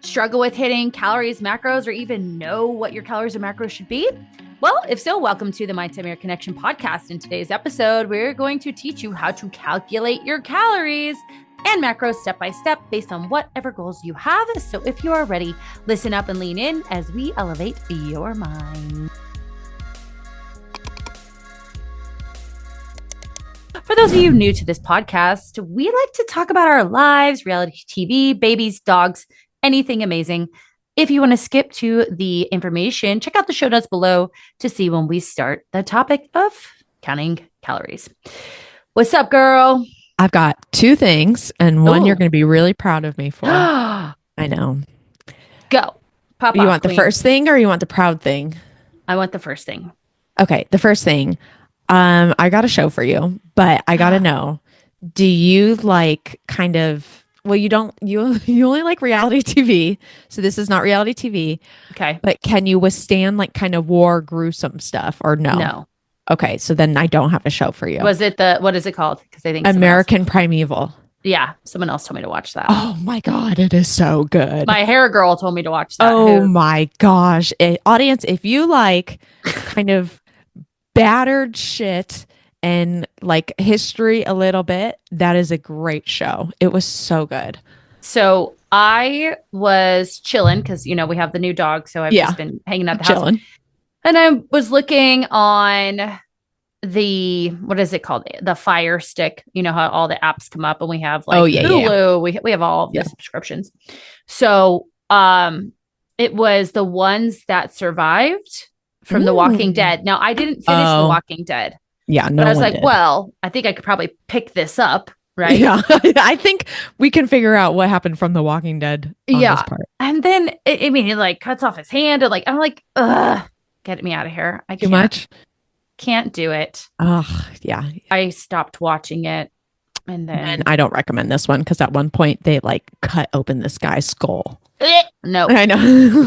Struggle with hitting calories, macros, or even know what your calories and macros should be? Well, if so, welcome to the Mindset Mirror Connection podcast. In today's episode, we're going to teach you how to calculate your calories and macros step by step based on whatever goals you have. So if you are ready, listen up and lean in as we elevate your mind. For those of you new to this podcast, we like to talk about our lives, reality TV, babies, dogs, anything amazing. If you want to skip to the information, check out the show notes below to see when we start the topic of counting calories. What's up, girl? I've got two things, and one Ooh. you're going to be really proud of me for. I know. Go. Pop You off, want the queen. first thing or you want the proud thing? I want the first thing. Okay, the first thing. I got a show for you, but I got to know, do you like kind of, well, you only like reality TV. So this is not reality TV. Okay. But can you withstand like kind of war, gruesome stuff or no? No. Okay, so then I don't have a show for you. Was it what is it called? Because I think American Primeval. Yeah, someone else told me to watch that. Oh my God, it is so good. My hair girl told me to watch that. Oh my gosh. Audience, if you like kind of battered shit and like history a little bit, that is a great show. It was so good. So I was chilling because, we have the new dog. So I've just been hanging out the house. And I was looking on what is it called? The Fire Stick. You know how all the apps come up and we have like Hulu. Yeah. We have all of the subscriptions. So it was the ones that survived from The Walking Dead. Now, I didn't finish The Walking Dead. Yeah, but I was like, well, I think I could probably pick this up, right? Yeah, I think we can figure out what happened from The Walking Dead on this part. And then, it like cuts off his hand. And like, I'm like, ugh, get me out of here. I can't. Too much? Can't do it. Oh, yeah. I stopped watching it. And I don't recommend this one because at one point they like cut open this guy's skull. No, I know.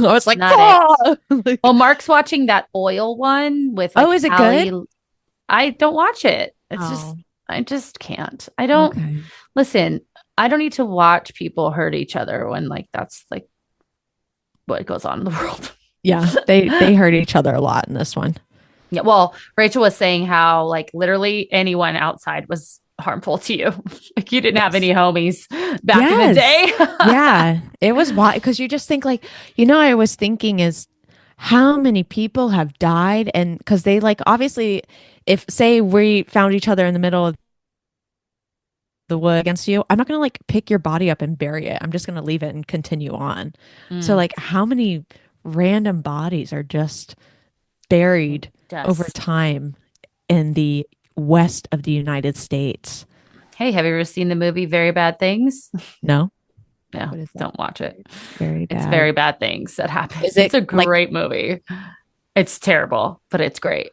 I was like, oh! Well, Mark's watching that oil one with. Like, is it good? I don't watch it. It's I just can't. I don't listen. I don't need to watch people hurt each other when like that's like what goes on in the world. Yeah, they hurt each other a lot in this one. Yeah. Well, Rachel was saying how like literally anyone outside was harmful to you. Like you didn't have any homies back in the day. Yeah, it was wild because you just think like, I was thinking is how many people have died, and because they like obviously if say we found each other in the middle of the wood against you, I'm not going to like pick your body up and bury it. I'm just going to leave it and continue on. So like how many random bodies are just buried over time in the west of the United States? Hey, have you ever seen the movie Very Bad Things? No. Don't watch it. Very bad. It's very bad things that happen. It's a great movie. It's terrible, but it's great.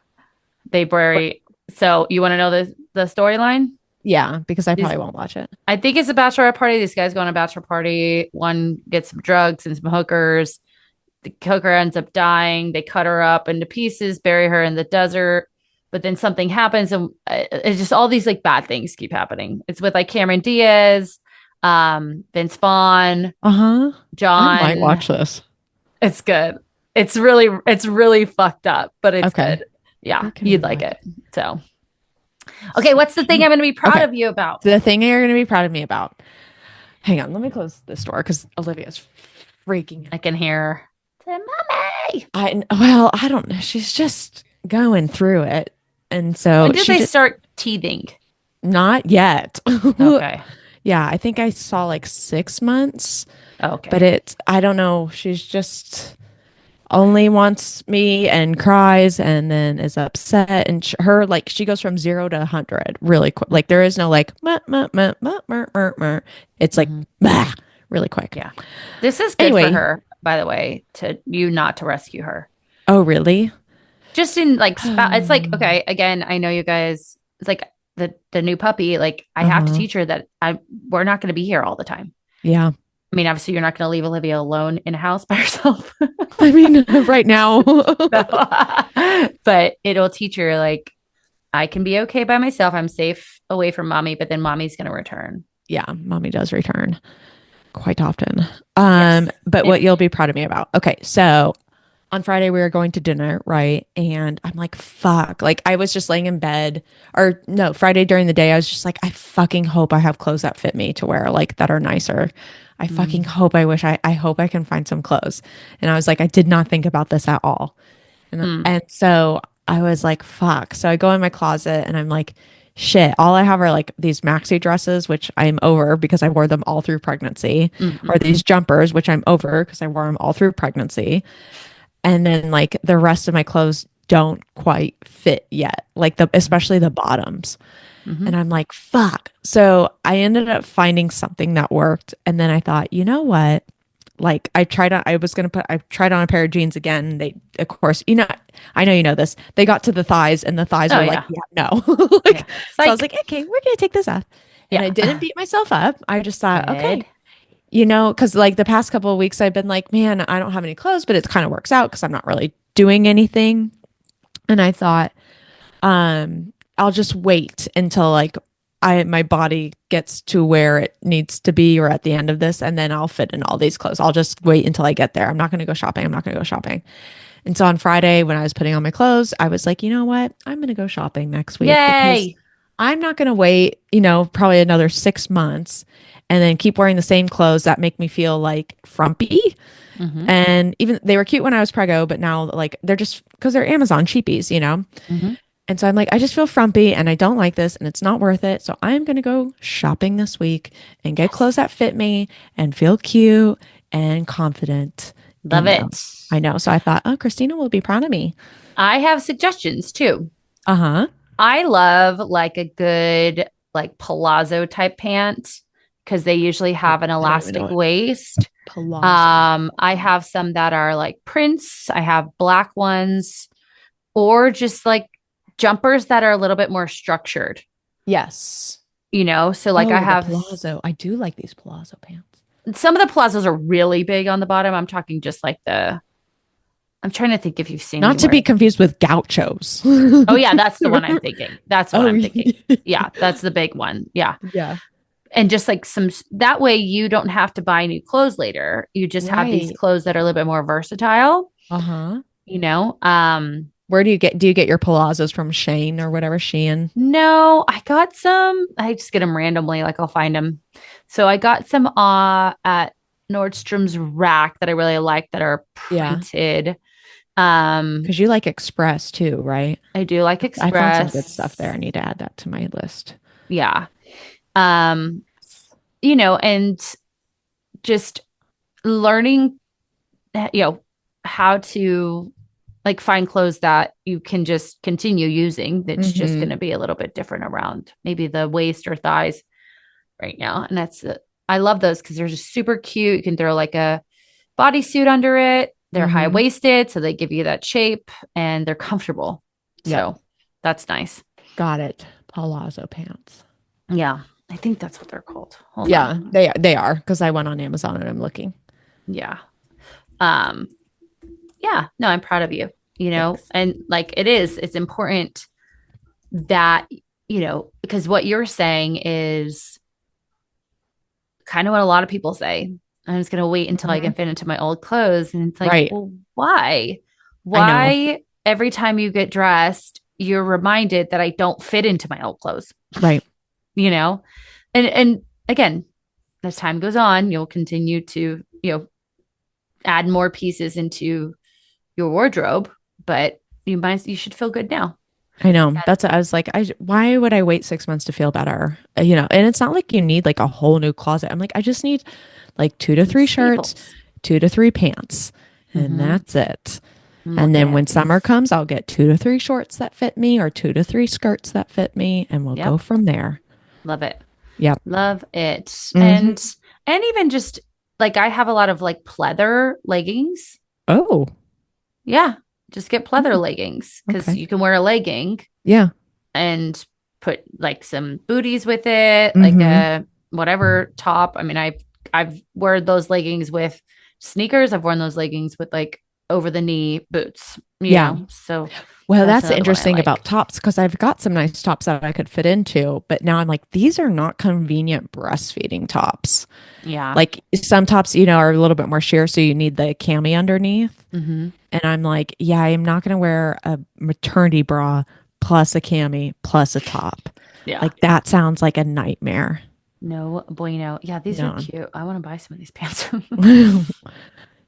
They bury. So you want to know the storyline? Yeah, because I probably won't watch it. I think it's a bachelorette party. These guys go on a bachelor party. One gets some drugs and some hookers. The hooker ends up dying. They cut her up into pieces, bury her in the desert. But then something happens, and it's just all these like bad things keep happening. It's with like Cameron Diaz, Vince Vaughn, John. I might watch this. It's good. It's really fucked up, but it's good. Yeah, you'd like it. So, okay, what's the thing I'm going to be proud of you about? The thing you're going to be proud of me about. Hang on, let me close this door because Olivia's freaking. I can hear. Mommy. I don't know. She's just going through it, and so when did they start teething? Not yet. Okay. Yeah, I think I saw like 6 months. Okay. But I don't know. She's just only wants me and cries and then is upset. And her, like, she goes from 0 to 100 really quick. Like, there is no like, it's like, bah, really quick. Yeah. This is good for her, by the way, not to rescue her. Oh, really? Just in like, it's like, okay, again, I know you guys, it's like the new puppy, like I have to teach her that we're not going to be here all the time. Yeah. I mean, obviously you're not going to leave Olivia alone in a house by herself. I mean, right now. But it'll teach her like, I can be okay by myself. I'm safe away from mommy, but then mommy's going to return. Yeah, mommy does return. quite often. Yes. But It, what you'll be proud of me about. Okay, so on Friday we were going to dinner, right? And I'm like, fuck. Like I was just laying in bed, or no, Friday during the day, I was just like, I fucking hope I have clothes that fit me to wear, like that are nicer. I fucking mm, hope I hope I can find some clothes. And I was like, I did not think about this at all. mm, And so I was like, fuck. So I go in my closet and I'm like, shit, all I have are like these maxi dresses, which I'm over because I wore them all through pregnancy, or mm. these jumpers, which I'm over because I wore them all through pregnancy. And then like the rest of my clothes don't quite fit yet, like especially the bottoms. Mm-hmm. And I'm like, fuck. So I ended up finding something that worked. And then I thought, you know what? Like I tried on a pair of jeans again. They, of course, I know you know this. They got to the thighs and the thighs Oh were like, yeah. yeah, no. Yeah. Like, so I was Psych. like, okay, we're going to take this off. And I didn't Yeah. beat myself up. I just thought, okay, Good. because like the past couple of weeks I've been like, man, I don't have any clothes, but it kind of works out because I'm not really doing anything. And I thought, I'll just wait until like my body gets to where it needs to be or at the end of this, and then I'll fit in all these clothes. I'll just wait until I get there. I'm not going to go shopping. I'm not going to go shopping. And so on Friday, when I was putting on my clothes, I was like, you know what? I'm going to go shopping next week because Yay. I'm not going to wait, probably another 6 months and then keep wearing the same clothes that make me feel like frumpy. Mm-hmm. And even they were cute when I was preggo, but now like they're just because they're Amazon cheapies. Mm-hmm. And so I'm like, I just feel frumpy and I don't like this and it's not worth it. So I'm going to go shopping this week and get Yes. clothes that fit me and feel cute and confident Love in them. it. I know. So I thought, oh, Christina will be proud of me. I have suggestions too. Uh huh. I love like a good like palazzo type pant because they usually have an I don't even know elastic what waist. palazzo. I have some that are like prints. I have black ones or just like jumpers that are a little bit more structured, Yes. So like I Oh, the have palazzo. I do like these palazzo pants. some of the plazos are really big on the bottom. I'm talking just like I'm trying to think if you've seen me Not to be wearing. confused with gauchos. Oh yeah, that's the one I'm thinking. That's what Oh, I'm thinking. Yeah, that's the big one. Yeah. yeah. And just like that way you don't have to buy new clothes later. You just have these Right. clothes that are a little bit more versatile, Uh huh. you know. Where do you get your palazzos from? Shane or whatever, Shein? No, I got some. I just get them randomly, like I'll find them. So I got some at Nordstrom's Rack that I really like that are Yeah. printed. Because you like Express too, right? I do like I found some good stuff there. Express. I need to add that to my list. Yeah. Um, and just learning, how to like find clothes that you can just continue using. That's just going Mm-hmm. to be a little bit different around maybe the waist or thighs right now. And I love those because they're just super cute. You can throw like a bodysuit under it. They're high Mm-hmm. waisted, so they give you that shape and they're comfortable. Yep. So that's nice. Got it. Palazzo pants. Yeah. I think that's what they're called. Hold Yeah, on. they are because I went on Amazon and I'm looking. Yeah. Um, yeah, no, I'm proud of you, Thanks. and like it's important that, because what you're saying is kind of what a lot of people say. I'm just going to wait until I Mhm. can fit into my old clothes. And it's like, Right. well, why? I know. Why every time you get dressed, you're reminded that I don't fit into my old clothes, Right. you know? And again, as time goes on, you'll continue to, add more pieces into your wardrobe, but you should feel good now. I know. That's I was like, why would I wait 6 months to feel better? And it's not like you need like a whole new closet. I'm like, I just need like 2 to 3 shirts, Staples. 2 to 3 pants, and Mm-hmm. that's it. And Look then at when summer comes, I'll get 2 to 3 shorts that fit me or 2 to 3 skirts that fit me, and we'll go Yep. from there. Love it. Yep. Love it. Hmm. And even just like I have a lot of like pleather leggings. Oh, Yeah. Just get pleather mm, leggings because okay. you can wear a legging Yeah. and put like some booties with it, like Hmm. a whatever top. I mean, I've worn those leggings with sneakers. I've worn those leggings with like over the knee boots, you know? So well, that's interesting about tops because I've got some nice tops that I could fit into, but now I'm like, these are not convenient breastfeeding tops. Yeah. Like some tops, you know, are a little bit more sheer, so you need the cami underneath. Mm-hmm. And I'm like, yeah, I'm not going to wear a maternity bra plus a cami plus a top. Yeah. Like that sounds like a nightmare. No bueno. Yeah, these are No. cute. I want to buy some of these pants. Like,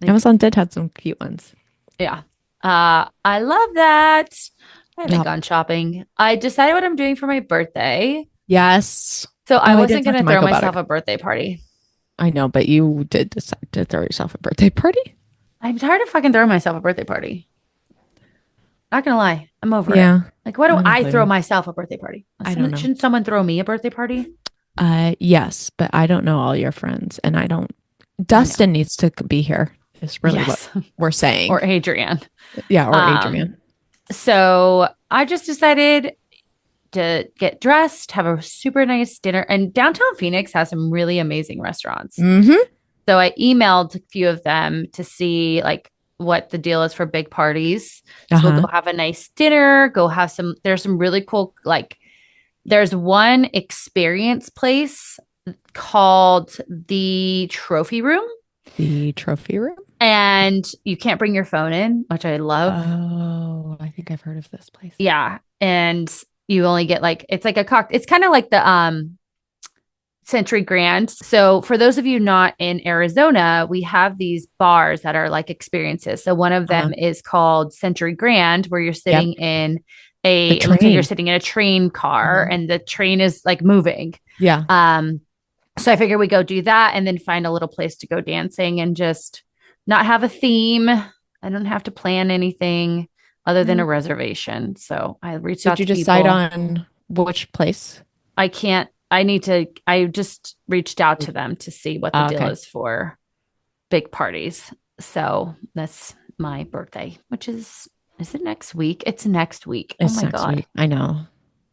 Amazon did have some cute ones. yeah. I love that. I haven't Yep. gone shopping. I decided what I'm doing for my birthday. Yes. So I I wasn't did talk going to to throw Michael about myself it. a birthday party. I know, but you did decide to throw yourself a birthday party. I'm tired of fucking throwing myself a birthday party. Not gonna lie, I'm over it. Yeah. Like, why do I don't I blame throw you. myself a birthday party? I don't know. Shouldn't someone throw me a birthday party? Yes, but I don't know all your friends, and I don't. I know. Dustin needs to be here. Is really what we're saying. Or Adrienne. Yeah, or Adrienne. So I just decided to get dressed, have a super nice dinner, and downtown Phoenix has some really amazing restaurants. Mm-hmm. So I emailed a few of them to see like what the deal is for big parties. So we'll go have a nice dinner, go have some, there's some really cool, like there's one experience place called the Trophy Room. The Trophy Room? And you can't bring your phone in, which I love. Oh, I think I've heard of this place. Yeah. And you only get like, it's like a cocktail. It's kind of like the Century Grand. So for those of you not in Arizona, we have these bars that are like experiences. So one of them is called Century Grand, where you're sitting in it looks like you're sitting in a train car and the train is like moving. Yeah. So I figured we go do that and then find a little place to go dancing and just not have a theme. I don't have to plan anything other than a reservation. So I reached out to people. Did you decide on which place? I can't. I just reached out to them to see what the deal is for big parties. So that's my birthday, which is it next week? It's next week. Oh my God. Week. I know.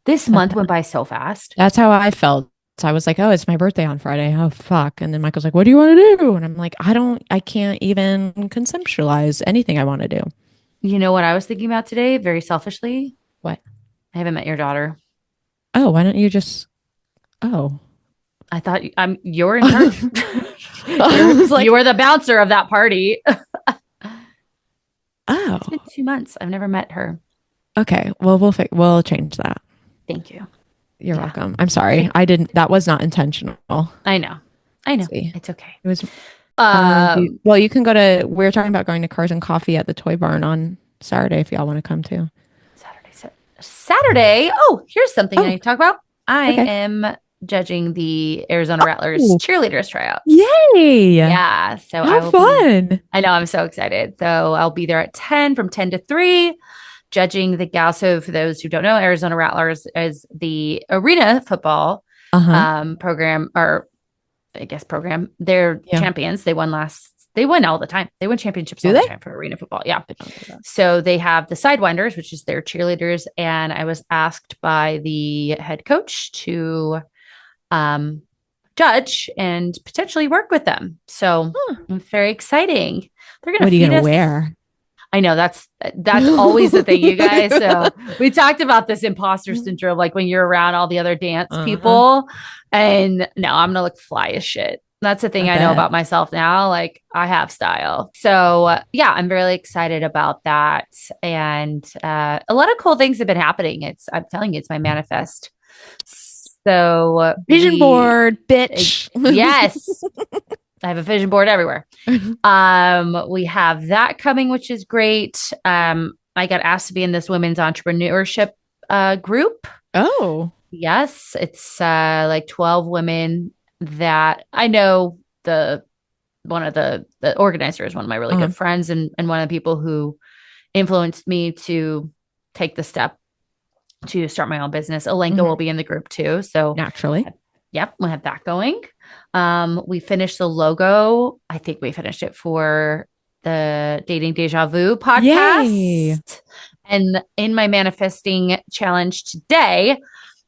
This month went by so fast. That's how I felt. So I was like, oh, it's my birthday on Friday. Oh, fuck. And then Michael's like, what do you want to do? And I'm like, I can't even conceptualize anything I want to do. You know what I was thinking about today? Very selfishly. What? I haven't met your daughter. Oh, why don't you just, I thought you're in charge. You were the bouncer of that party. It's been 2 months. I've never met her. Okay. Well, we'll change that. Thank you. You're welcome. I'm sorry. That was not intentional. I know. It's okay. It was, well, you can we're talking about going to Cars and Coffee at the Toy Barn on Saturday if y'all want to come too. Saturday. Oh, here's something I need to talk about. I am judging the Arizona Rattlers cheerleaders tryouts. Yay! Yeah. So how fun. I know. I'm so excited. So I'll be there at 10 from 10 to 3 judging the gals. So for those who don't know, Arizona Rattlers is the arena football program, or I guess program. They're champions. They won all the time. They win championships all the time for arena football. Yeah. So they have the Sidewinders, which is their cheerleaders. And I was asked by the head coach to judge and potentially work with them. So it's very exciting. They're going to. What are you going to wear? I know that's always the thing, you guys. So we talked about this imposter syndrome, like when you're around all the other dance people. And no, I'm going to look fly as shit. That's the thing I know about myself now. Like I have style. So yeah, I'm really excited about that. And a lot of cool things have been happening. I'm telling you, it's my manifest. So vision board, bitch. Yes. I have a vision board everywhere. We have that coming, which is great. I got asked to be in this women's entrepreneurship group. Oh, yes. It's like 12 women that I know. One of the organizer is one of my really good friends and one of the people who influenced me to take the step to start my own business. Alenka will be in the group too. So naturally. Yep, we'll have that going. We finished the logo. I think we finished it for the Dating Deja Vu podcast. Yay. And in my manifesting challenge today,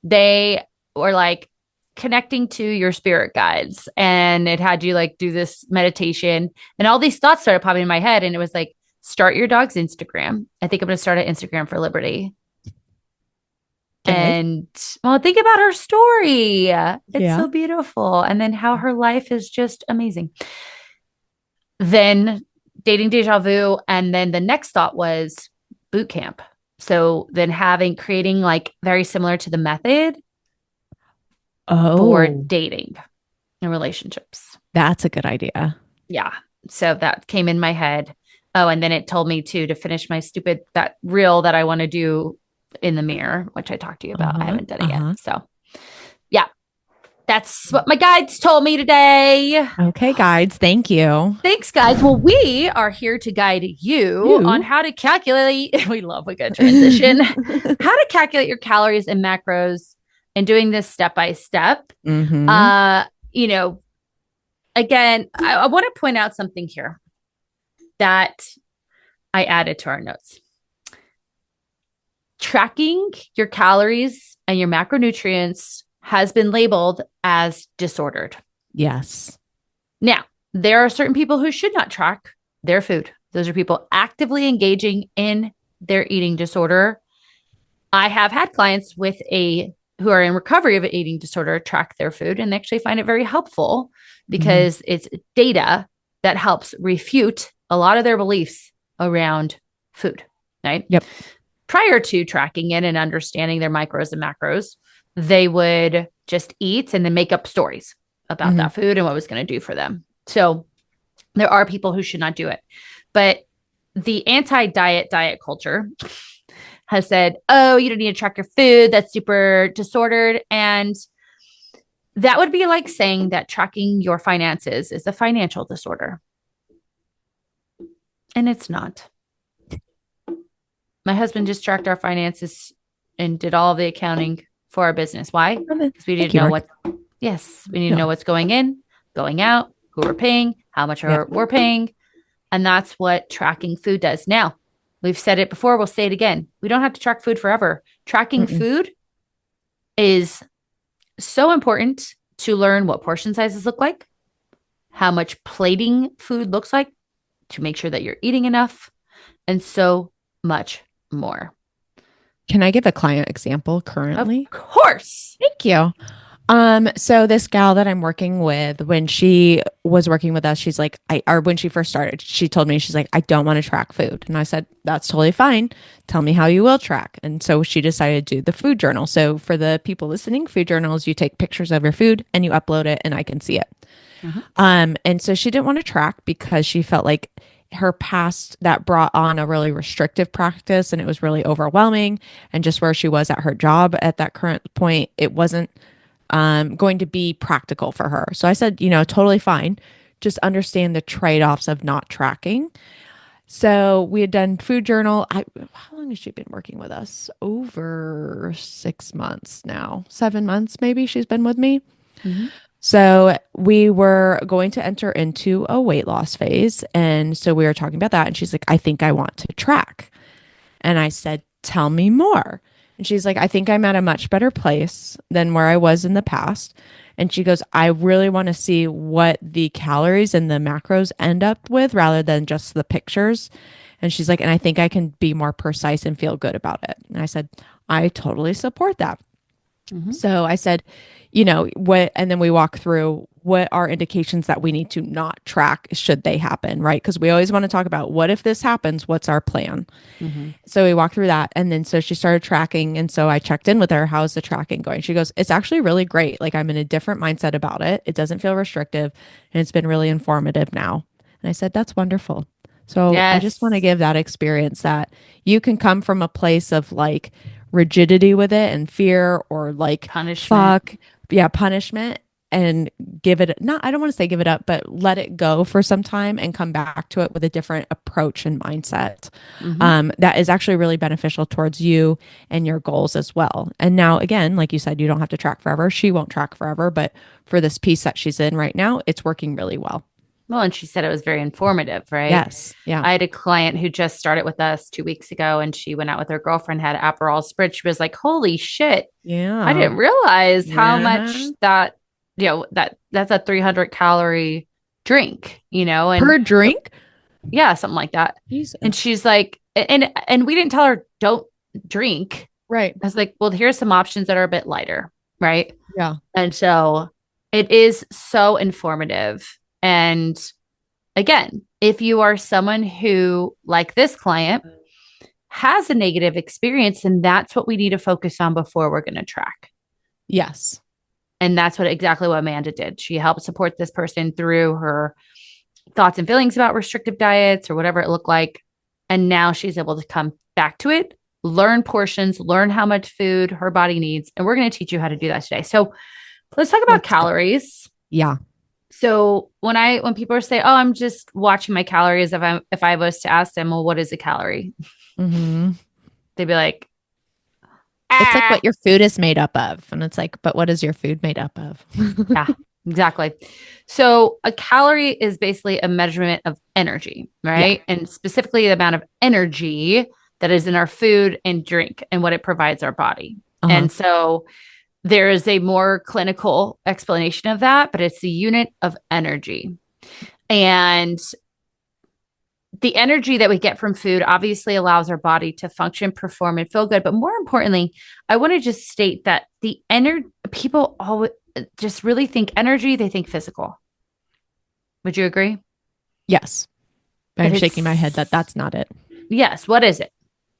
they were like connecting to your spirit guides. And it had you like do this meditation. And all these thoughts started popping in my head. And it was like, start your dog's Instagram. I think I'm going to start an Instagram for Liberty. Okay. And well, think about her story. It's so Yeah. beautiful. And then how her life is just amazing. Then dating deja vu. And then the next thought was boot camp. So then creating like very similar to the method for Oh, dating and relationships. that's a good idea. Yeah. So that came in my head. Oh, and then it told me to finish that reel that I want to do in the mirror, which I talked to you about. I haven't done it yet. So yeah, that's what my guides told me today. Okay, guides. Thank you. Thanks, guys. Well, we are here to guide you on how to calculate. We love a good transition. How to calculate your calories and macros and doing this step by step. You know, again, I want to point out something here that I added to our notes. Tracking your calories and your macronutrients has been labeled as disordered. Yes. Now, there are certain people who should not track their food. Those are people actively engaging in their eating disorder. I have had clients who are in recovery of an eating disorder track their food and actually find it very helpful because it's data that helps refute a lot of their beliefs around food, right? Yep. Prior to tracking it and understanding their micros and macros, they would just eat and then make up stories about that food and what it was going to do for them. So there are people who should not do it. But the diet culture has said, oh, you don't need to track your food. That's super disordered. And that would be like saying that tracking your finances is a financial disorder. And it's not. My husband just tracked our finances and did all the accounting for our business. Why? Because we need to know we need to know what's going in, going out, who we're paying, how much we're paying. And that's what tracking food does. Now, we've said it before. We'll say it again. We don't have to track food forever. Tracking food is so important to learn what portion sizes look like, how much plating food looks like to make sure that you're eating enough, and so much more. Can I give a client example currently? Of course. Thank you. So this gal that I'm working with, when she was working with us, she's like, when she first started, she told me, she's like, I don't want to track food. And I said, that's totally fine. Tell me how you will track. And so she decided to do the food journal. So for the people listening, food journals, you take pictures of your food and you upload it and I can see it. And so she didn't want to track because she felt like her past that brought on a really restrictive practice and it was really overwhelming. And just where she was at her job at that current point, it wasn't going to be practical for her. So I said, totally fine. Just understand the trade-offs of not tracking. So we had done food journal. How long has she been working with us? Over 6 months now, 7 months, maybe she's been with me. So we were going to enter into a weight loss phase. And so we were talking about that. And she's like, I think I want to track. And I said, tell me more. And she's like, I think I'm at a much better place than where I was in the past. And she goes, I really want to see what the calories and the macros end up with rather than just the pictures. And she's like, and I think I can be more precise and feel good about it. And I said, I totally support that. So I said, and then we walk through what are indications that we need to not track should they happen, right? Because we always want to talk about what if this happens, what's our plan? So we walked through that. And then so she started tracking. And so I checked in with her. How's the tracking going? She goes, it's actually really great. Like I'm in a different mindset about it. It doesn't feel restrictive and it's been really informative now. And I said, that's wonderful. So I just want to give that experience that you can come from a place of like rigidity with it and fear or like punishment. Punishment and give it I don't want to say give it up, but let it go for some time and come back to it with a different approach and mindset. That is actually really beneficial towards you and your goals as well. And now again, like you said, you don't have to track forever. She won't track forever, but for this piece that she's in right now, it's working really well. Well, and she said it was very informative, right? Yes. Yeah. I had a client who just started with us 2 weeks ago and she went out with her girlfriend, had Aperol Spritz. She was like, holy shit. Yeah. I didn't realize how much that, that's a 300 calorie drink, and per drink. Yeah, something like that. And Jesus. she's like, and we didn't tell her don't drink. Right. I was like, well, here's some options that are a bit lighter, right? Yeah. And so it is so informative. And again, if you are someone who, like this client, has a negative experience, then that's what we need to focus on before we're going to track. Yes. And that's exactly what Amanda did. She helped support this person through her thoughts and feelings about restrictive diets or whatever it looked like. And now she's able to come back to it, learn portions, learn how much food her body needs. And we're going to teach you how to do that today. So let's talk about calories. Yeah. So when people say, "Oh, I'm just watching my calories," if I was to ask them, "Well, what is a calorie?" Mm-hmm. They'd be like, It's like "Ah." what your food is made up of. And it's like, but what is your food made up of? Yeah, exactly. So a calorie is basically a measurement of energy, Yeah. right? And specifically the amount of energy that is in our food and drink and what it provides our body. Uh-huh. And so there is a more clinical explanation of that, but it's the unit of energy. And the energy that we get from food obviously allows our body to function, perform, and feel good. But more importantly, I want to just state that the energy people always just really think energy, they think physical. Would you agree? Yes. But But I'm shaking my head it's, that that's not it. yes, what is it?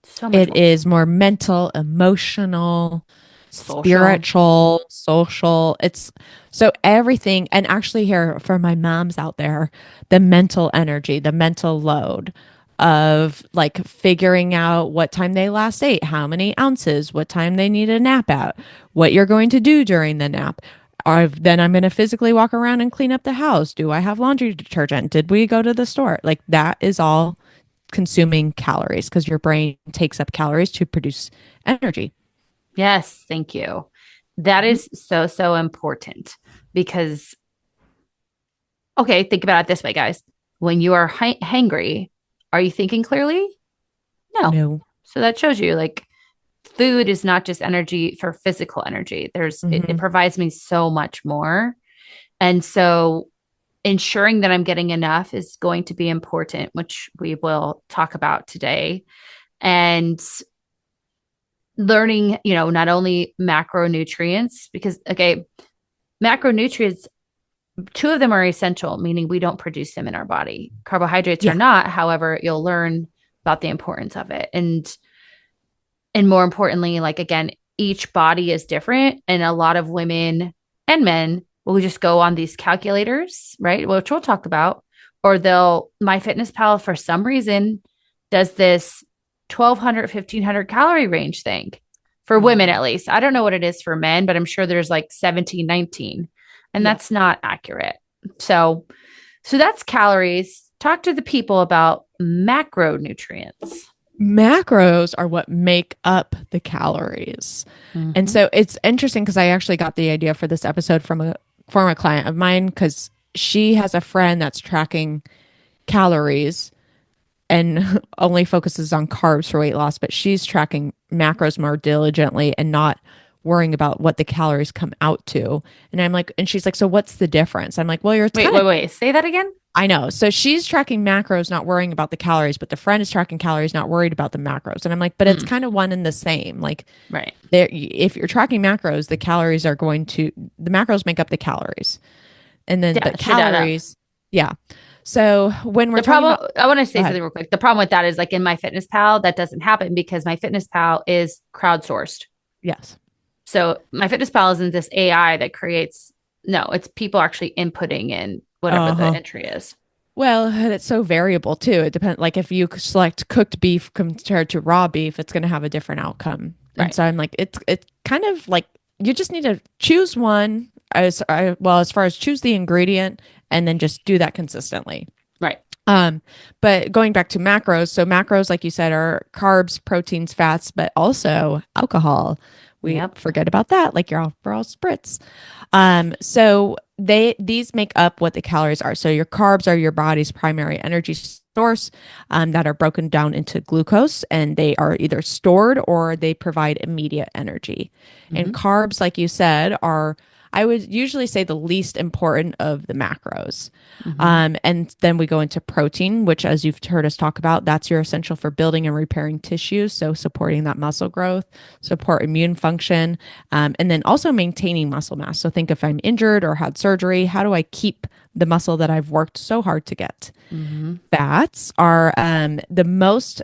So much It more is more mental, emotional, social. spiritual, social. It's so everything. And actually, here for my moms out there, the mental energy, the mental load of like figuring out what time they last ate, how many ounces, what time they need a nap at, what you're going to do during the nap. Then I'm going to physically walk around and clean up the house. Do I have laundry detergent? Did we go to the store? Like that is all consuming calories because your brain takes up calories to produce energy. Yes, thank you. That Mhm. is so, so important because, okay, think about it this way, guys. When you are hangry, are you thinking clearly? No. No. So that shows you like food is not just energy for physical energy. It Hmm. provides me so much more. And so ensuring that I'm getting enough is going to be important, which we will talk about today. And learning, not only macronutrients, because okay, macronutrients, two of them are essential, meaning we don't produce them in our body. Carbohydrates are Yeah. not, however, you'll learn about the importance of it. And more importantly, like again, each body is different. And a lot of women and men will just go on these calculators, right? Which we'll talk about, or MyFitnessPal for some reason does this 1200, 1500 calorie range thing for women, Mm. at least. I don't know what it is for men, but I'm sure there's like 17, 19, and Yeah. that's not accurate. So that's calories. Talk to the people about macronutrients. Macros are what make up the calories. And Mm-hmm. so it's interesting because I actually got the idea for this episode from a former client of mine because she has a friend that's tracking calories and only focuses on carbs for weight loss, but she's tracking macros more diligently and not worrying about what the calories come out to. And I'm like, and she's like, so what's the difference? I'm like, well, you're Wait, kind wait, of, wait. Say that again. I know. So she's tracking macros, not worrying about the calories, but the friend is tracking calories, not worried about the macros. And I'm like, but it's Mm, kind of one and the same. Like, right. there, if you're tracking macros, the macros make up the calories. And then the Yeah, true data. calories, yeah. So when we're The talking about, problem, I want to go say ahead. something real quick. The problem with that is like in MyFitnessPal, that doesn't happen because MyFitnessPal is crowdsourced. Yes. So MyFitnessPal isn't this AI that creates, no, it's people actually inputting in whatever the Uh-huh. entry is. Well, and it's so variable too. It depends. Like if you select cooked beef compared to raw beef, it's going to have a different outcome. And Right. so I'm like, it's kind of like you just need to choose one as far as choose the ingredient and then just do that consistently. Right. Um, but going back to macros, so macros, like you said, are carbs, proteins, fats, but also alcohol. We Yep. forget about that, like your Aperol spritz. So these make up what the calories are. So your carbs are your body's primary energy source that are broken down into glucose, and they are either stored or they provide immediate energy. And Hmm. carbs, like you said, are I would usually say the least important of the macros. Mm-hmm. And then we go into protein, which, as you've heard us talk about, that's your essential for building and repairing tissues. So supporting that muscle growth, support immune function, and then also maintaining muscle mass. So think if I'm injured or had surgery, how do I keep the muscle that I've worked so hard to get? Mm-hmm. Fats are the most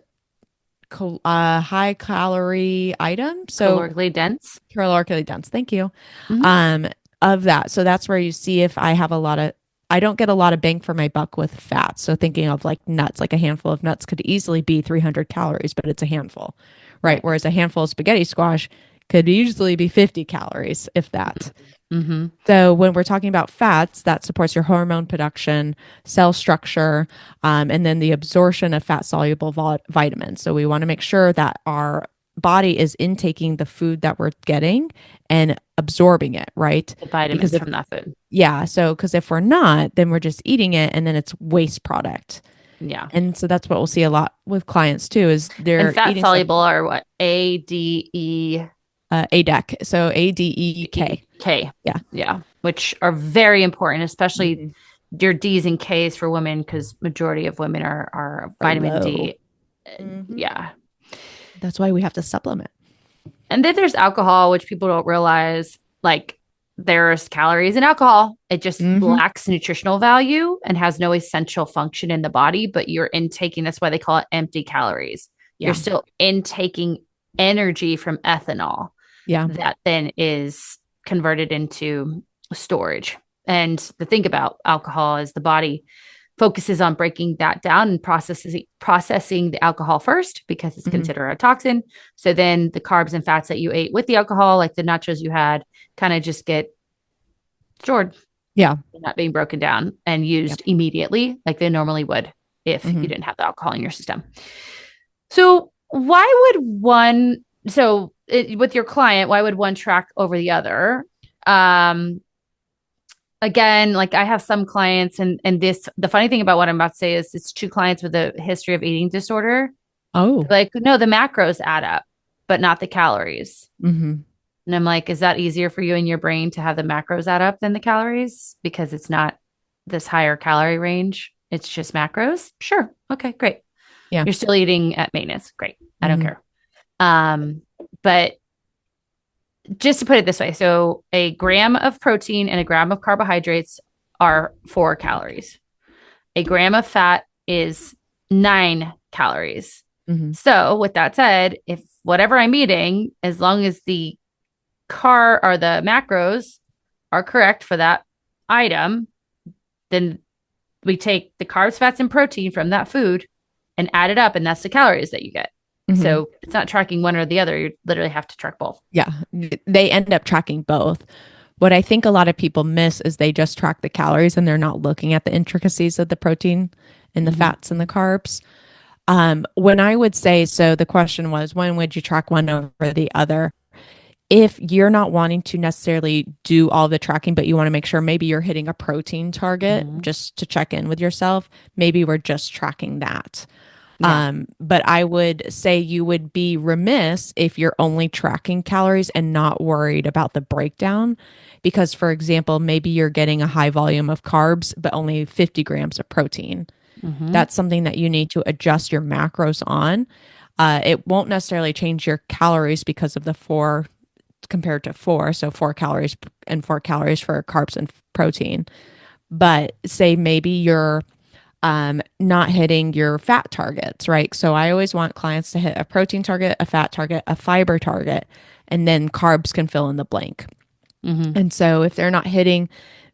high calorie item. So Calorically dense. calorically dense. Thank you. Mm-hmm. Um, of that. So that's where you see if I have a lot of, I don't get a lot of bang for my buck with fats. So thinking of like nuts, like a handful of nuts could easily be 300 calories, but it's a handful, right? Whereas a handful of spaghetti squash could easily be 50 calories, if that. Mm-hmm. So when we're talking about fats, that supports your hormone production, cell structure, and then the absorption of fat soluble vitamins. So we want to make sure that our body is intaking the food that we're getting and absorbing it, right? The Because vitamins if from that food. yeah, so because if we're not, then we're just eating it and then it's waste product. Yeah. And so that's what we'll see a lot with clients too, is And they're fat eating stuff soluble are what? ADEK, so ADEK. K. Yeah. Yeah. Which are very important, especially Mhm. your D's and K's for women, because majority of women are Are vitamin low. D. Mhm. Yeah. That's why we have to supplement. And then there's alcohol, which people don't realize. Like there's calories in alcohol. It just Hmm. lacks nutritional value and has no essential function in the body, but you're intaking, that's why they call it empty calories. You're Yeah. still intaking energy from ethanol Yeah. that then is converted into storage. And the thing about alcohol is the body focuses on breaking that down and processing the alcohol first because it's Hmm. considered a toxin. So then the carbs and fats that you ate with the alcohol, like the nachos you had, kind of just get stored, Yeah. not being broken down and Yep. used immediately like they normally would if you Hmm. didn't have the alcohol in your system. So why would one with your client, why would one track over the other? Um, Again, like I have some clients and this the funny thing about what I'm about to say is it's two clients with a history of eating disorder. Oh. Like, no, the macros add up, but not the calories. Hmm. And I'm like, is that easier for you in your brain to have the macros add up than the calories? Because it's not this higher calorie range. It's just macros. Sure. Okay, great. Yeah. You're still eating at maintenance. Great. I don't Hmm. care. But just to put it this way, so a gram of protein and a gram of carbohydrates are 4 calories. A gram of fat is 9 calories. Hmm. So, with that said, if whatever I'm eating, as long as the the macros are correct for that item, then we take the carbs, fats, and protein from that food and add it up, and that's the calories that you get. Hmm. So it's not tracking one or the other. You literally have to track both. Yeah. They end up tracking both. What I think a lot of people miss is they just track the calories and they're not looking at the intricacies of the protein and the Mm-hmm. fats and the carbs. When I would say, so the question was, when would you track one over the other? If you're not wanting to necessarily do all the tracking, but you want to make sure maybe you're hitting a protein target Mm-hmm. just to check in with yourself, maybe we're just tracking that. Yeah. But I would say you would be remiss if you're only tracking calories and not worried about the breakdown. Because, for example, maybe you're getting a high volume of carbs, but only 50 grams of protein. Mm-hmm. That's something that you need to adjust your macros on. It won't necessarily change your calories because of the four compared to four. So 4 calories and 4 calories for carbs and protein. But say maybe you're not hitting your fat targets, right? So I always want clients to hit a protein target, a fat target, a fiber target, and then carbs can fill in the blank. Mm-hmm. And so if they're not hitting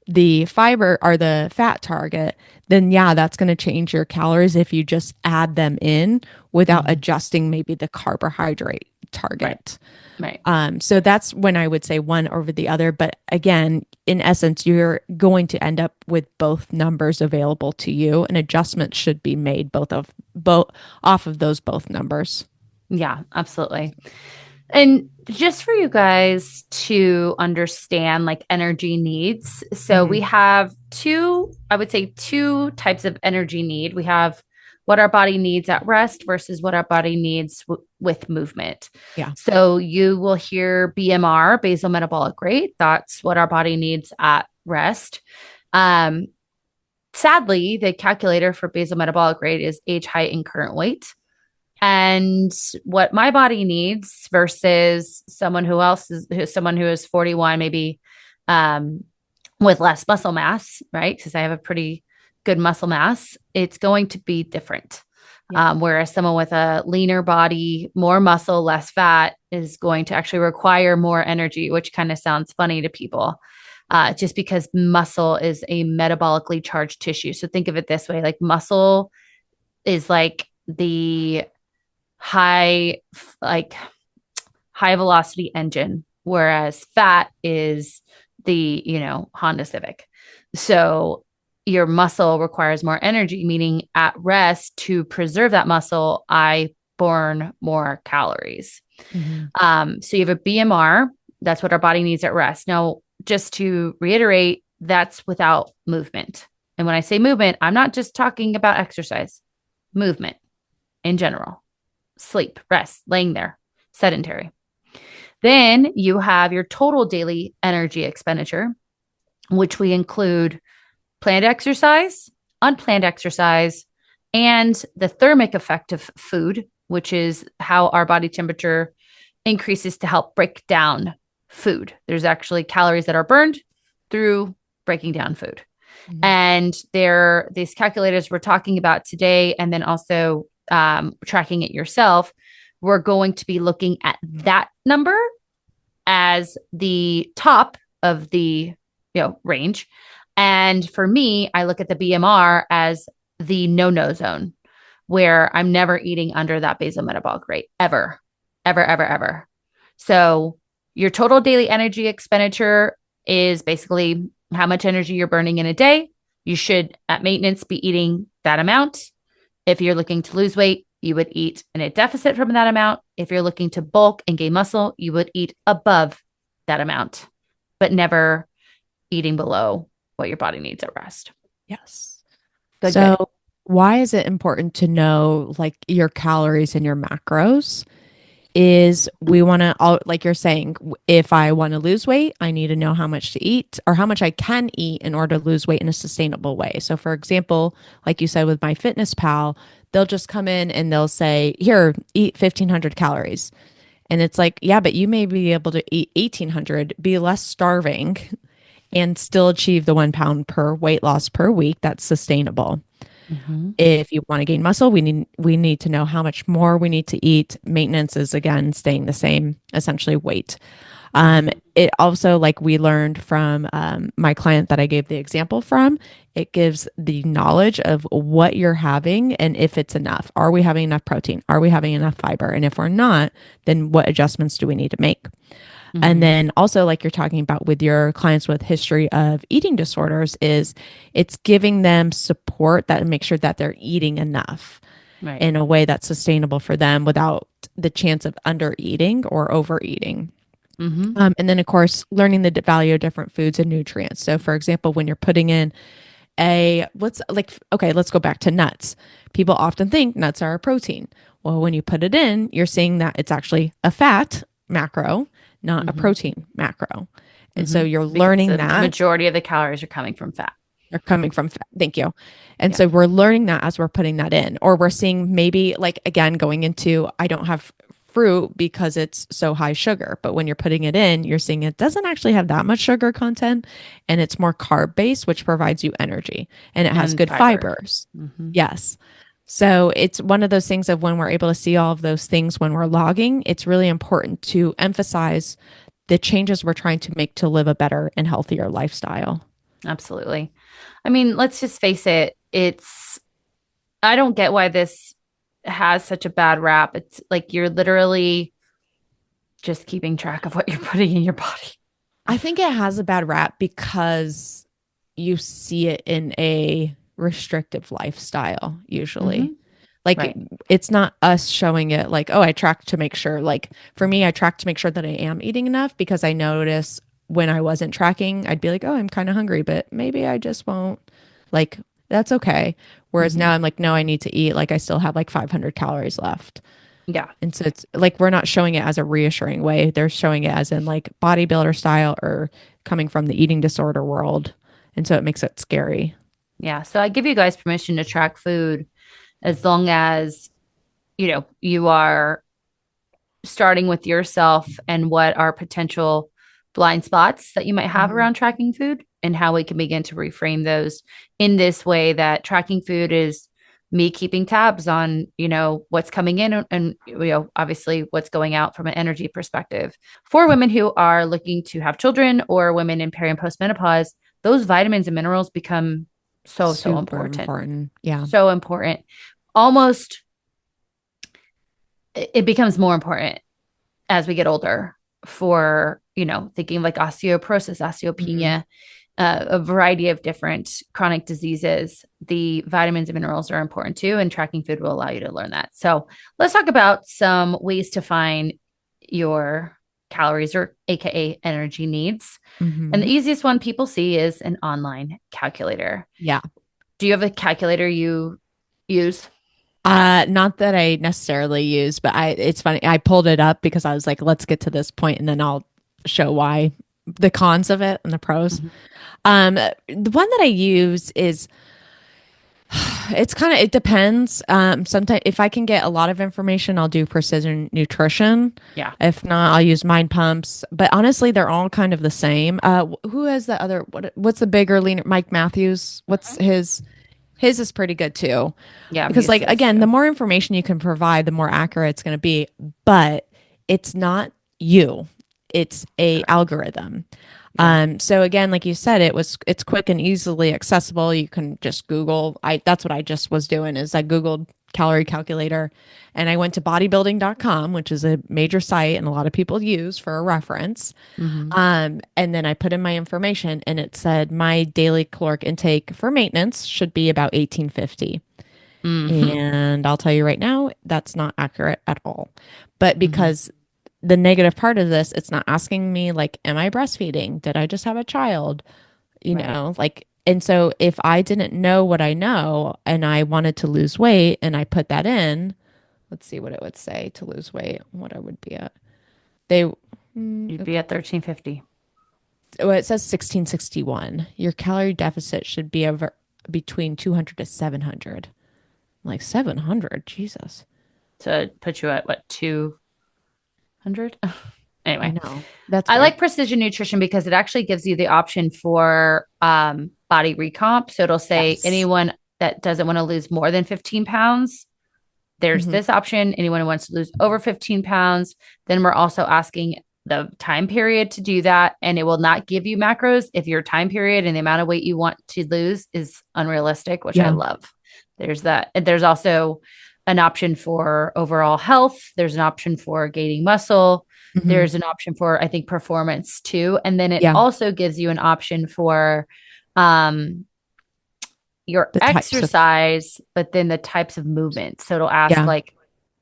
the fiber or the fat target, then yeah, that's going to change your calories if you just add them in without Mm-hmm. adjusting maybe the carbohydrate Right. target. Right. So that's when I would say one over the other. But again, in essence, you're going to end up with both numbers available to you, and adjustments should be made both off of those both numbers. Yeah, absolutely. And just for you guys to understand like energy needs. So we Hmm. have two, I would say two types of energy need. We have what our body needs at rest versus what our body needs with movement. Yeah. So you will hear BMR, basal metabolic rate. That's what our body needs at rest. Um, Sadly, the calculator for basal metabolic rate is age, height, and current weight. And what my body needs versus someone who is 41, maybe um, with less muscle mass, right? Because I have a pretty good muscle mass, it's going to be different. Yeah. Whereas someone with a leaner body, more muscle, less fat is going to actually require more energy, which kind of sounds funny to people. Just because muscle is a metabolically charged tissue. So think of it this way, like muscle is like the high, like high velocity engine, whereas fat is the, Honda Civic. So your muscle requires more energy, meaning at rest to preserve that muscle, I burn more calories. Mm-hmm. So you have a BMR. That's what our body needs at rest. Now, just to reiterate, that's without movement. And when I say movement, I'm not just talking about exercise, movement in general, sleep, rest, laying there, sedentary. Then you have your total daily energy expenditure, which we include planned exercise, unplanned exercise, and the thermic effect of food, which is how our body temperature increases to help break down food. There's actually calories that are burned through breaking down food. Mm-hmm. And these calculators we're talking about today, and then also tracking it yourself, we're going to be looking at that number as the top of the range. And for me, I look at the BMR as the no zone, where I'm never eating under that basal metabolic rate ever, ever, ever, ever. So your total daily energy expenditure is basically how much energy you're burning in a day. You should, at maintenance, be eating that amount. If you're looking to lose weight, you would eat in a deficit from that amount. If you're looking to bulk and gain muscle, you would eat above that amount, but never eating below what your body needs at rest. Yes. Good. Good. Why is it important to know like your calories and your macros? Is we want to, like you're saying, if I want to lose weight, I need to know how much to eat or how much I can eat in order to lose weight in a sustainable way. So for example, like you said with My Fitness Pal, they'll just come in and they'll say, here, eat 1,500 calories. And it's like, yeah, but you may be able to eat 1,800, be less starving, and still achieve the 1 pound per weight loss per week that's sustainable. Mm-hmm. If you want to gain muscle, we need to know how much more we need to eat. Maintenance is again staying the same, essentially weight. It also, like we learned from my client that I gave the example from, it gives the knowledge of what you're having and if it's enough. Are we having enough protein? Are we having enough fiber? And if we're not, then what adjustments do we need to make? Mm-hmm. And then also, like you're talking about with your clients with history of eating disorders, is it's giving them support that make sure that they're eating enough in a way that's sustainable for them without the chance of under eating or overeating. Mm-hmm. And then, of course, learning the value of different foods and nutrients. So, for example, when you're putting in let's go back to nuts. People often think nuts are a protein. Well, when you put it in, you're seeing that it's actually a fat macro, not a protein macro. And so you're learning that the majority of the calories are coming from fat. They're coming from fat. Thank you. And so we're learning that as we're putting that in, or we're seeing maybe like, again, going into, I don't have fruit because it's so high sugar, but when you're putting it in, you're seeing it doesn't actually have that much sugar content and it's more carb based, which provides you energy and it has good fibers. Mm-hmm. Yes. So it's one of those things of when we're able to see all of those things when we're logging, it's really important to emphasize the changes we're trying to make to live a better and healthier lifestyle. Absolutely. I mean, let's just face it. I don't get why this has such a bad rap. It's like you're literally just keeping track of what you're putting in your body. I think it has a bad rap because you see it in a restrictive lifestyle usually. Mm-hmm. Like it's not us showing it like, oh, I track to make sure. Like for me, I track to make sure that I am eating enough because I notice when I wasn't tracking, I'd be like, oh, I'm kind of hungry, but maybe I just won't. Like That's okay. Whereas Mm-hmm. now I'm like, no, I need to eat. Like I still have like 500 calories left. Yeah. And so it's like we're not showing it as a reassuring way. They're showing it as in like bodybuilder style or coming from the eating disorder world. And so it makes it scary. Yeah. So I give you guys permission to track food as long as, you are starting with yourself and what are potential blind spots that you might have Mhm. around tracking food and how we can begin to reframe those in this way that tracking food is me keeping tabs on, what's coming in and, obviously what's going out from an energy perspective. For women who are looking to have children or women in peri and postmenopause, those vitamins and minerals become so, so Super important. important. Yeah. So important. Almost, it becomes more important as we get older for, thinking like osteoporosis, Hmm. osteopenia, a variety of different chronic diseases. The vitamins and minerals are important too, and tracking food will allow you to learn that. So let's talk about some ways to find your calories or AKA energy needs. And the Hmm. easiest one people see is an online calculator. Yeah. Do you have a calculator you use? Not that I necessarily use, but it's funny. I pulled it up because I was like, let's get to this point and then I'll show why the cons of it and the pros. Mm-hmm. The one that I use is it's kind of it depends. Sometimes if I can get a lot of information, I'll do precision nutrition. Yeah. If not, I'll use mind pumps. But honestly, they're all kind of the same. Who has the other? What's the bigger leaner? Mike Matthews. What's his? His is pretty good too. Yeah, I'm Because used like to those again, the too. more information you can provide, the more accurate it's going to be. But it's not you. It's a Correct. algorithm. Yeah. So again, like you said, it's quick and easily accessible. You can just Google. That's what I just was doing is I Googled calorie calculator and I went to bodybuilding.com, which is a major site and a lot of people use for a reference. Mm-hmm. And then I put in my information and it said my daily caloric intake for maintenance should be about 1850. Mm-hmm. And I'll tell you right now, that's not accurate at all. But Mm-hmm. because the negative part of this, it's not asking me, like, am I breastfeeding? Did I just have a child? Right. Like, and so if I didn't know what I know and I wanted to lose weight and I put that in, let's see what it would say to lose weight, what I would be at. They, You'd be okay. at 1350. Well, it says 1661. Your calorie deficit should be over between 200 to 700. Like 700, Jesus. So it put you at what, 200? I Anyway, know. That's I weird. like precision nutrition because it actually gives you the option for body recomp. So it'll say Yes. anyone that doesn't want to lose more than 15 pounds, there's Hmm. this option. Anyone who wants to lose over 15 pounds, then we're also asking the time period to do that. And it will not give you macros if your time period and the amount of weight you want to lose is unrealistic, which I Yeah. love. There's that. And there's also an option for overall health. There's an option for gaining muscle. Hmm. There's an option for, I think, performance too. And then it Yeah. also gives you an option for um, your The types of, exercise, but then the types of movement. So it'll ask yeah. like,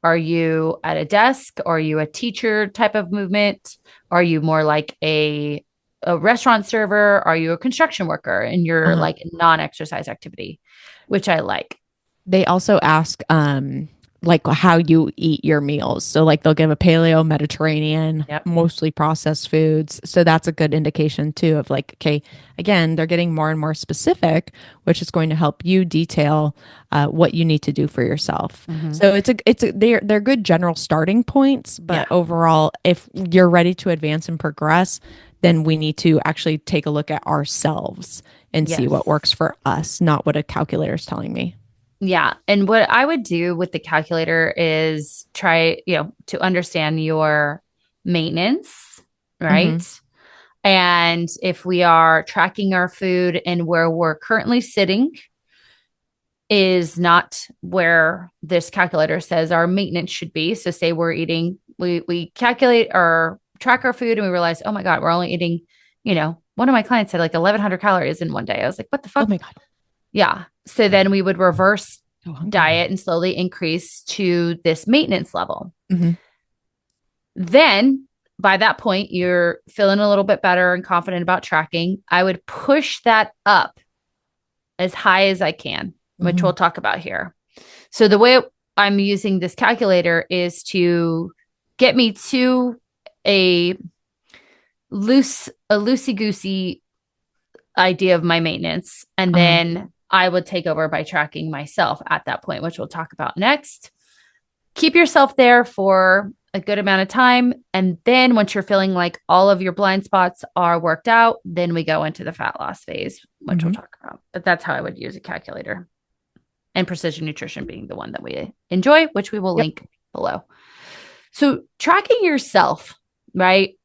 are you at a desk? Are you a teacher type of movement? Are you more like a restaurant server? Are you a construction worker in your Uh-huh. like non-exercise activity, which I like. They also ask like how you eat your meals. So like they'll give a paleo, Mediterranean, Yep. mostly processed foods. So that's a good indication too of like, okay, again, they're getting more and more specific, which is going to help you detail what you need to do for yourself. Mm-hmm. So they're good general starting points, but Yeah. overall, if you're ready to advance and progress, then we need to actually take a look at ourselves and see Yes. what works for us, not what a calculator is telling me. Yeah. And what I would do with the calculator is try, to understand your maintenance, Hmm. right? And if we are tracking our food and where we're currently sitting is not where this calculator says our maintenance should be. So say we're eating, we calculate or track our food and we realize, oh my God, we're only eating, one of my clients had like 1100 calories in one day. I was like, what the Oh fuck? my God. Yeah. So then we would reverse So hungry. diet and slowly increase to this maintenance level. Hmm. Then by that point, you're feeling a little bit better and confident about tracking. I would push that up as high as I can, which Mm-hmm. we'll talk about here. So the way I'm using this calculator is to get me to a loosey goosey idea of my maintenance. And then I would take over by tracking myself at that point, which we'll talk about next. Keep yourself there for a good amount of time. And then once you're feeling like all of your blind spots are worked out, then we go into the fat loss phase, which we'll talk about. But that's how I would use a calculator. And precision nutrition being the one that we enjoy, which we will link below. So tracking yourself, right,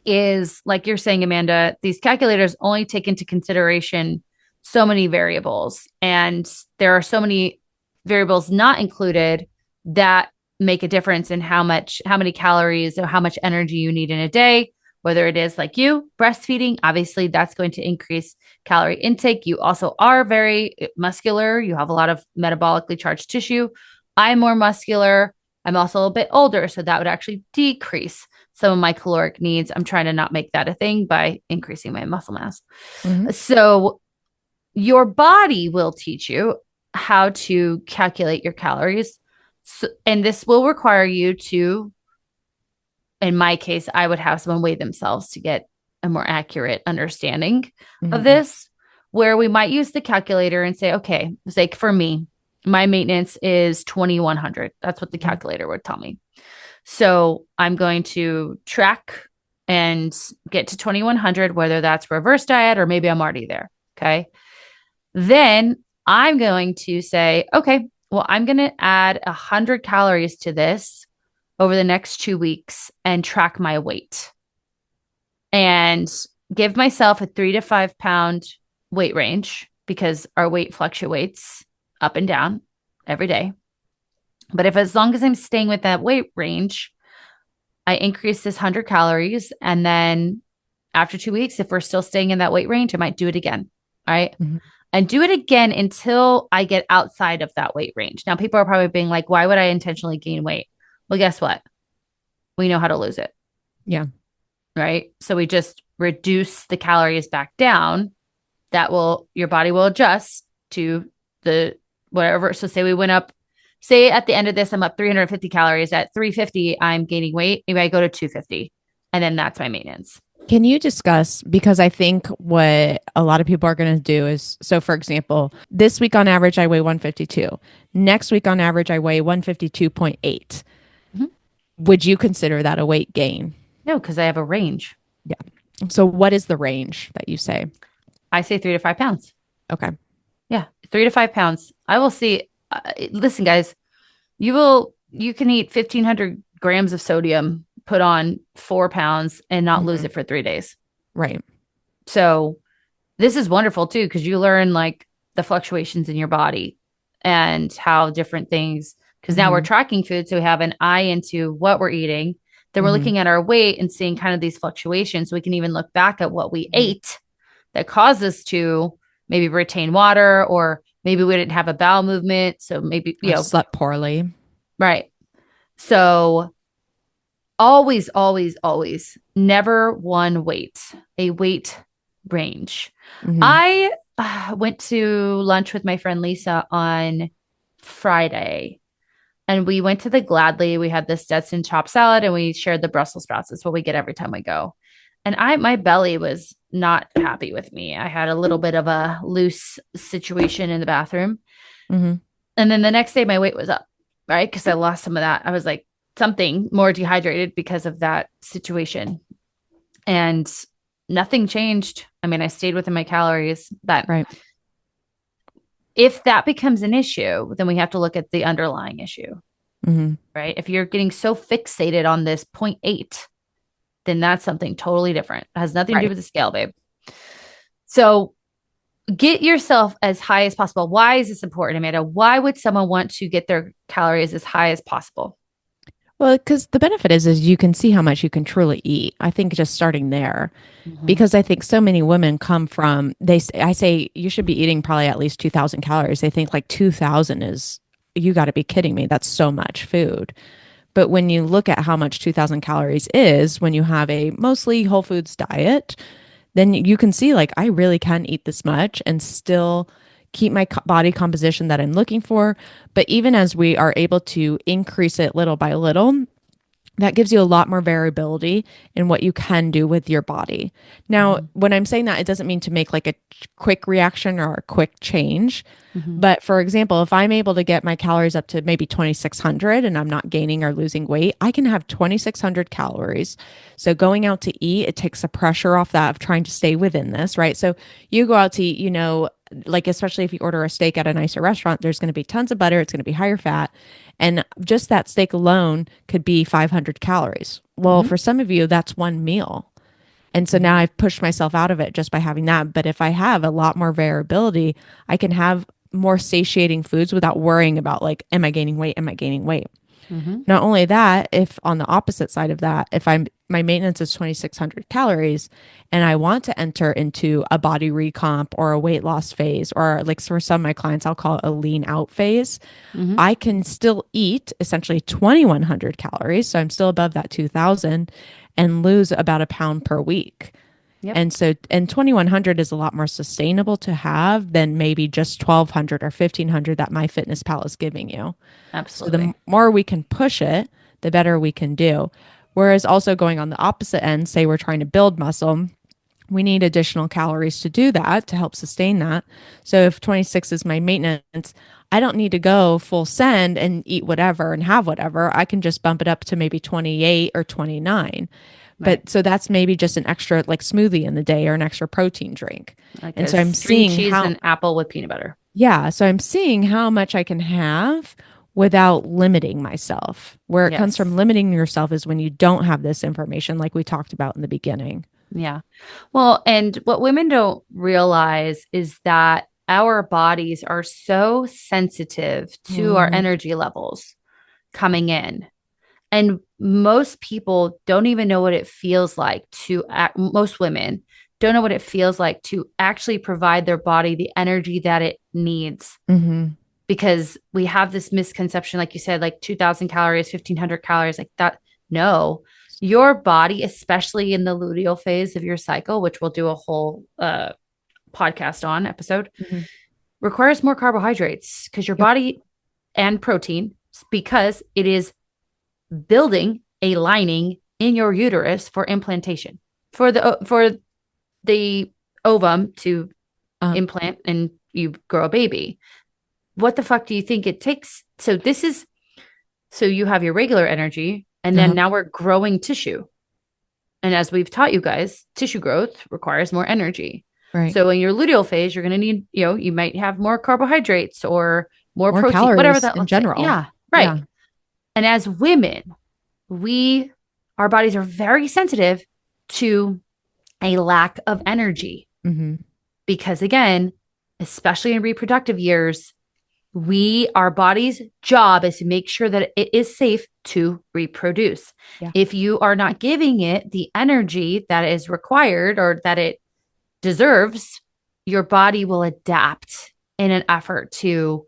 is like you're saying, Amanda, these calculators only take into consideration so many variables. And there are so many variables not included that make a difference in how many calories or how much energy you need in a day, whether it is like you breastfeeding, obviously that's going to increase calorie intake. You also are very muscular. You have a lot of metabolically charged tissue. I'm more muscular. I'm also a little bit older. So that would actually decrease some of my caloric needs. I'm trying to not make that a thing by increasing my muscle mass. So your body will teach you how to calculate your calories. So, and this will require you to, in my case, I would have someone weigh themselves to get a more accurate understanding of this, where we might use the calculator and say, okay, it's like for me, my maintenance is 2,100. That's what the calculator would tell me. So I'm going to track and get to 2,100, whether that's reverse diet or maybe I'm already there. Okay. Then I'm going to say, okay, well, I'm going to add 100 calories to this over the next 2 weeks and track my weight and give myself a 3 to 5 pound weight range because our weight fluctuates up and down every day. But if as long as I'm staying with that weight range, I increase this 100 calories. And then after 2 weeks, if we're still staying in that weight range, I might do it again. All right. And do it again until I get outside of that weight range. Now, people are probably being like, why would I intentionally gain weight? Well, guess what? We know how to lose it. Yeah. Right. So we just reduce the calories back down. Your body will adjust to the whatever. So say we went up, say at the end of this, I'm up 350 calories. At 350, I'm gaining weight. Maybe I go to 250 and then that's my maintenance. Can you discuss, because I think what a lot of people are going to do is, so for example, this week on average, I weigh 152. Next week on average, I weigh 152.8. Would you consider that a weight gain? No, because I have a range. Yeah. So what is the range that you say? I say 3 to 5 pounds. Okay. Yeah. 3 to 5 pounds. I will see. Listen, guys, you can eat 1,500 grams of sodium, put on 4 pounds and not lose it for 3 days. Right. So this is wonderful too, because you learn like the fluctuations in your body and how different things, because now we're tracking food. So we have an eye into what we're eating. Then we're looking at our weight and seeing kind of these fluctuations. So we can even look back at what we ate that caused us to maybe retain water, or maybe we didn't have a bowel movement. So maybe, slept poorly. Right. So always, always, always never one weight, a weight range. I went to lunch with my friend Lisa on Friday and we went to the Gladly. We had the Stetson chopped salad and we shared the Brussels sprouts. That's what we get every time we go. And my belly was not happy with me. I had a little bit of a loose situation in the bathroom. And then the next day my weight was up, right? Because I lost some of that. I was like something more dehydrated because of that situation. And nothing changed. I mean, I stayed within my calories, but if that becomes an issue, then we have to look at the underlying issue, right? If you're getting so fixated on this 0.8, then that's something totally different. It has nothing to do with the scale, babe. So get yourself as high as possible. Why is this important, Amanda? Why would someone want to get their calories as high as possible? Well, because the benefit is you can see how much you can truly eat. I think just starting there, because I think so many women come from, I say you should be eating probably at least 2,000 calories. They think like 2,000 is, you got to be kidding me. That's so much food. But when you look at how much 2,000 calories is, when you have a mostly whole foods diet, then you can see like I really can eat this much and still keep my body composition that I'm looking for. But even as we are able to increase it little by little, that gives you a lot more variability in what you can do with your body. Now, when I'm saying that, it doesn't mean to make like a quick reaction or a quick change. But for example, if I'm able to get my calories up to maybe 2,600 and I'm not gaining or losing weight, I can have 2,600 calories. So going out to eat, it takes the pressure off that of trying to stay within this, right? So you go out to eat, you know, like especially if you order a steak at a nicer restaurant, there's going to be tons of butter, it's going to be higher fat. And just that steak alone could be 500 calories. Well, for some of you, that's one meal. And so now I've pushed myself out of it just by having that. But if I have a lot more variability, I can have more satiating foods without worrying about like, am I gaining weight? Am I gaining weight? Not only that, if on the opposite side of that, if my maintenance is 2,600 calories and I want to enter into a body recomp or a weight loss phase, or like for some of my clients, I'll call it a lean out phase, I can still eat essentially 2,100 calories. So I'm still above that 2,000 and lose about a pound per week. Yep. And so, and 2,100 is a lot more sustainable to have than maybe just 1,200 or 1,500 that MyFitnessPal is giving you. Absolutely. So the more we can push it, the better we can do. Whereas also going on the opposite end, say we're trying to build muscle, we need additional calories to do that, to help sustain that. So if 26 is my maintenance, I don't need to go full send and eat whatever and have whatever. I can just bump it up to maybe 28 or 29. But so that's maybe just an extra like smoothie in the day or an extra protein drink. Like and so I'm seeing cheese how and apple with peanut butter. Yeah. So I'm seeing how much I can have without limiting myself. Where it comes from limiting yourself is when you don't have this information, like we talked about in the beginning. Yeah. Well, and what women don't realize is that our bodies are so sensitive to our energy levels coming in. And most people don't even know what it feels like to most women don't know what it feels like to actually provide their body the energy that it needs. Because we have this misconception, like you said, like 2,000 calories, 1,500 calories, like that. No, your body, especially in the luteal phase of your cycle, which we'll do a whole podcast on episode, requires more carbohydrates because your body and protein, because it is building a lining in your uterus for implantation, for the ovum to implant and you grow a baby. What the fuck do you think it takes? So you have your regular energy, and then now we're growing tissue. And as we've taught you guys, tissue growth requires more energy. Right. So in your luteal phase, you're going to need, you might have more carbohydrates or more protein, calories, whatever that in looks general. like. Yeah. Right. Yeah. And as women, our bodies are very sensitive to a lack of energy. Because again, especially in reproductive years, our body's job is to make sure that it is safe to reproduce. If you are not giving it the energy that is required or that it deserves, your body will adapt in an effort to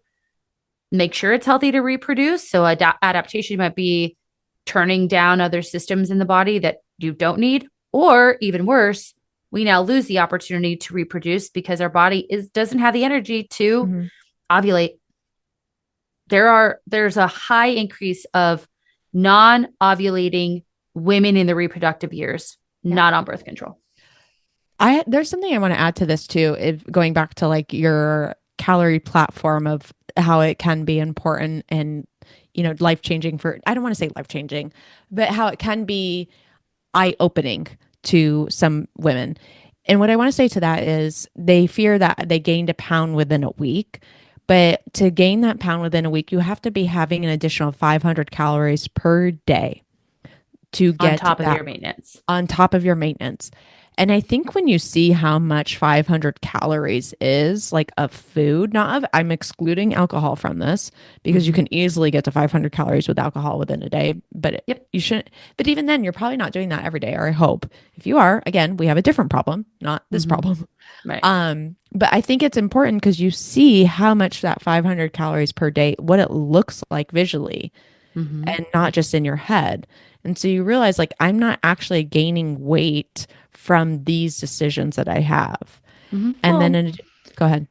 make sure it's healthy to reproduce. So adaptation might be turning down other systems in the body that you don't need, or even worse, we now lose the opportunity to reproduce because our body doesn't have the energy to ovulate. There's a high increase of non-ovulating women in the reproductive years, not on birth control. There's something I want to add to this too, going back to like your calorie platform of how it can be important and, life-changing I don't want to say life-changing, but how it can be eye-opening to some women. And what I want to say to that is they fear that they gained a pound within a week. But to gain that pound within a week, you have to be having an additional 500 calories per day to get on top of your maintenance. On top of your maintenance. And I think when you see how much 500 calories is like of food, I'm excluding alcohol from this because you can easily get to 500 calories with alcohol within a day, but you shouldn't. But even then, you're probably not doing that every day, or I hope. If you are, again, we have a different problem, not this problem. Right. But I think it's important because you see how much that 500 calories per day, what it looks like visually. and not just in your head. And so you realize like I'm not actually gaining weight from these decisions that I have. And Well, then go ahead.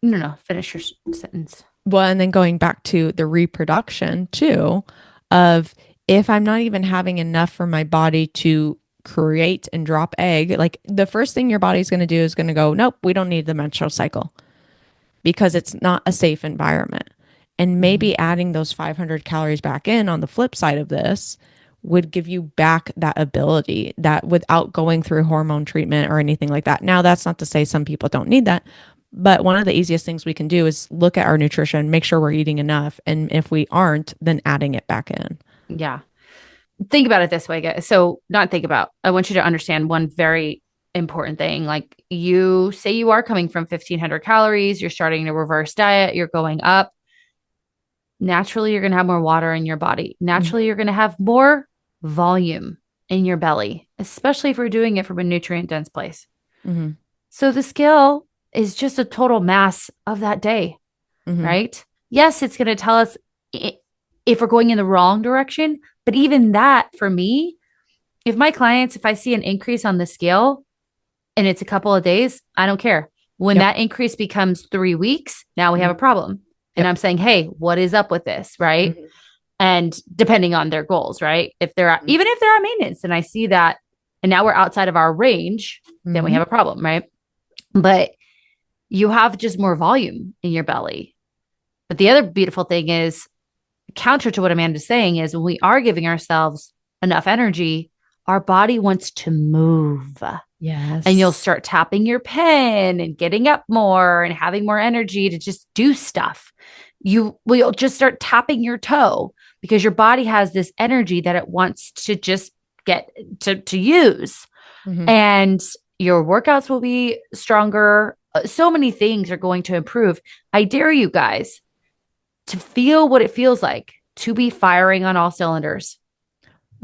no, finish your sentence. Well, and then going back to the reproduction too, of if I'm not even having enough for my body to create and drop egg, like the first thing your body's going to do is going to go, nope, we don't need the menstrual cycle because it's not a safe environment. And maybe adding those 500 calories back in on the flip side of this would give you back that ability that without going through hormone treatment or anything like that. Now, that's not to say some people don't need that, but one of the easiest things we can do is look at our nutrition, make sure we're eating enough. And if we aren't, then adding it back in. Yeah. Think about it this way, guys. So, not think about, I want you to understand one very important thing. Like, you say you are coming from 1,500 calories, you're starting a reverse diet, you're going up. Naturally, you're going to have more water in your body. Naturally, you're going to have more volume in your belly, especially if we're doing it from a nutrient dense place. So, the scale is just a total mass of that day, right? Yes, it's going to tell us if we're going in the wrong direction. But even that, for me, if I see an increase on the scale and it's a couple of days, I don't care. When that increase becomes 3 weeks, now we have a problem. And I'm saying, hey, what is up with this? Right. And depending on their goals, right? If they're even if they're at maintenance and I see that, and now we're outside of our range, then we have a problem, right? But you have just more volume in your belly. But the other beautiful thing is, counter to what Amanda's saying, is when we are giving ourselves enough energy, our body wants to move. Yes. And you'll start tapping your pen and getting up more and having more energy to just do stuff. You'll just start tapping your toe because your body has this energy that it wants to just get to use. And your workouts will be stronger. So many things are going to improve. I dare you guys to feel what it feels like to be firing on all cylinders.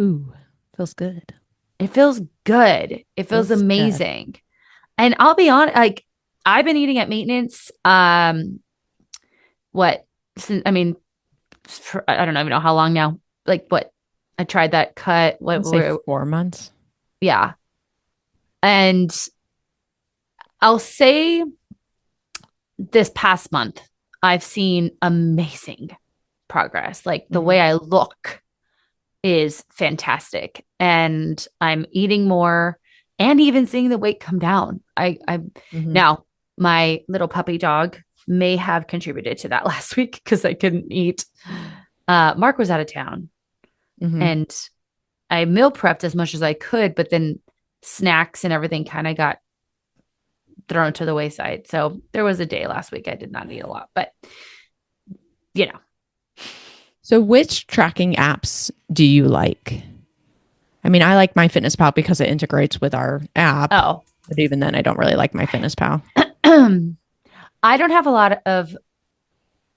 Ooh, feels good. It feels good. It feels amazing. Good. And I'll be honest, like I've been eating at maintenance. I don't even know how long now. Like what? I tried that cut. What? 4 months. Yeah. And I'll say this past month, I've seen amazing progress. Like the way I look is fantastic, and I'm eating more and even seeing the weight come down. Now my little puppy dog may have contributed to that last week because I couldn't eat. Mark was out of town and I meal prepped as much as I could, but then snacks and everything kind of got thrown to the wayside. So there was a day last week I did not eat a lot, but you know. So which tracking apps do you like? I mean, I like MyFitnessPal because it integrates with our app. Oh. But even then, I don't really like MyFitnessPal. I don't have a lot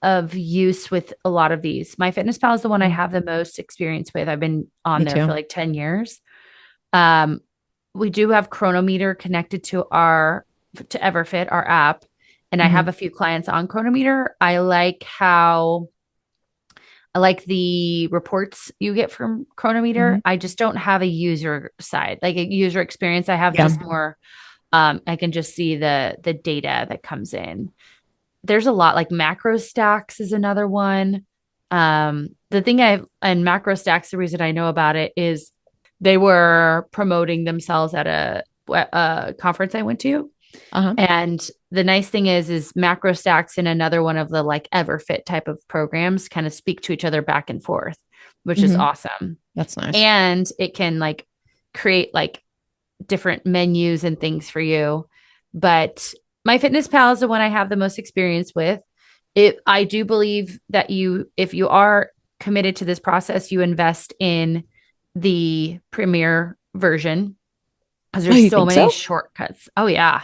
of use with a lot of these. MyFitnessPal is the one I have the most experience with. I've been on there for like 10 years. We do have Chronometer connected to Everfit, our app. And I have a few clients on Chronometer. I like the reports you get from Chronometer. I just don't have a user side, like a user experience. I have just more, I can just see the data that comes in. There's a lot, like Macro Stacks is another one. The thing and Macro Stacks, the reason I know about it is they were promoting themselves at a conference I went to. And the nice thing is Macro Stacks and another one of the like Everfit type of programs kind of speak to each other back and forth, which is awesome. That's nice. And it can like create like different menus and things for you. But MyFitnessPal is the one I have the most experience with. I do believe that if you are committed to this process, you invest in the premier version because there's so many shortcuts. Oh yeah.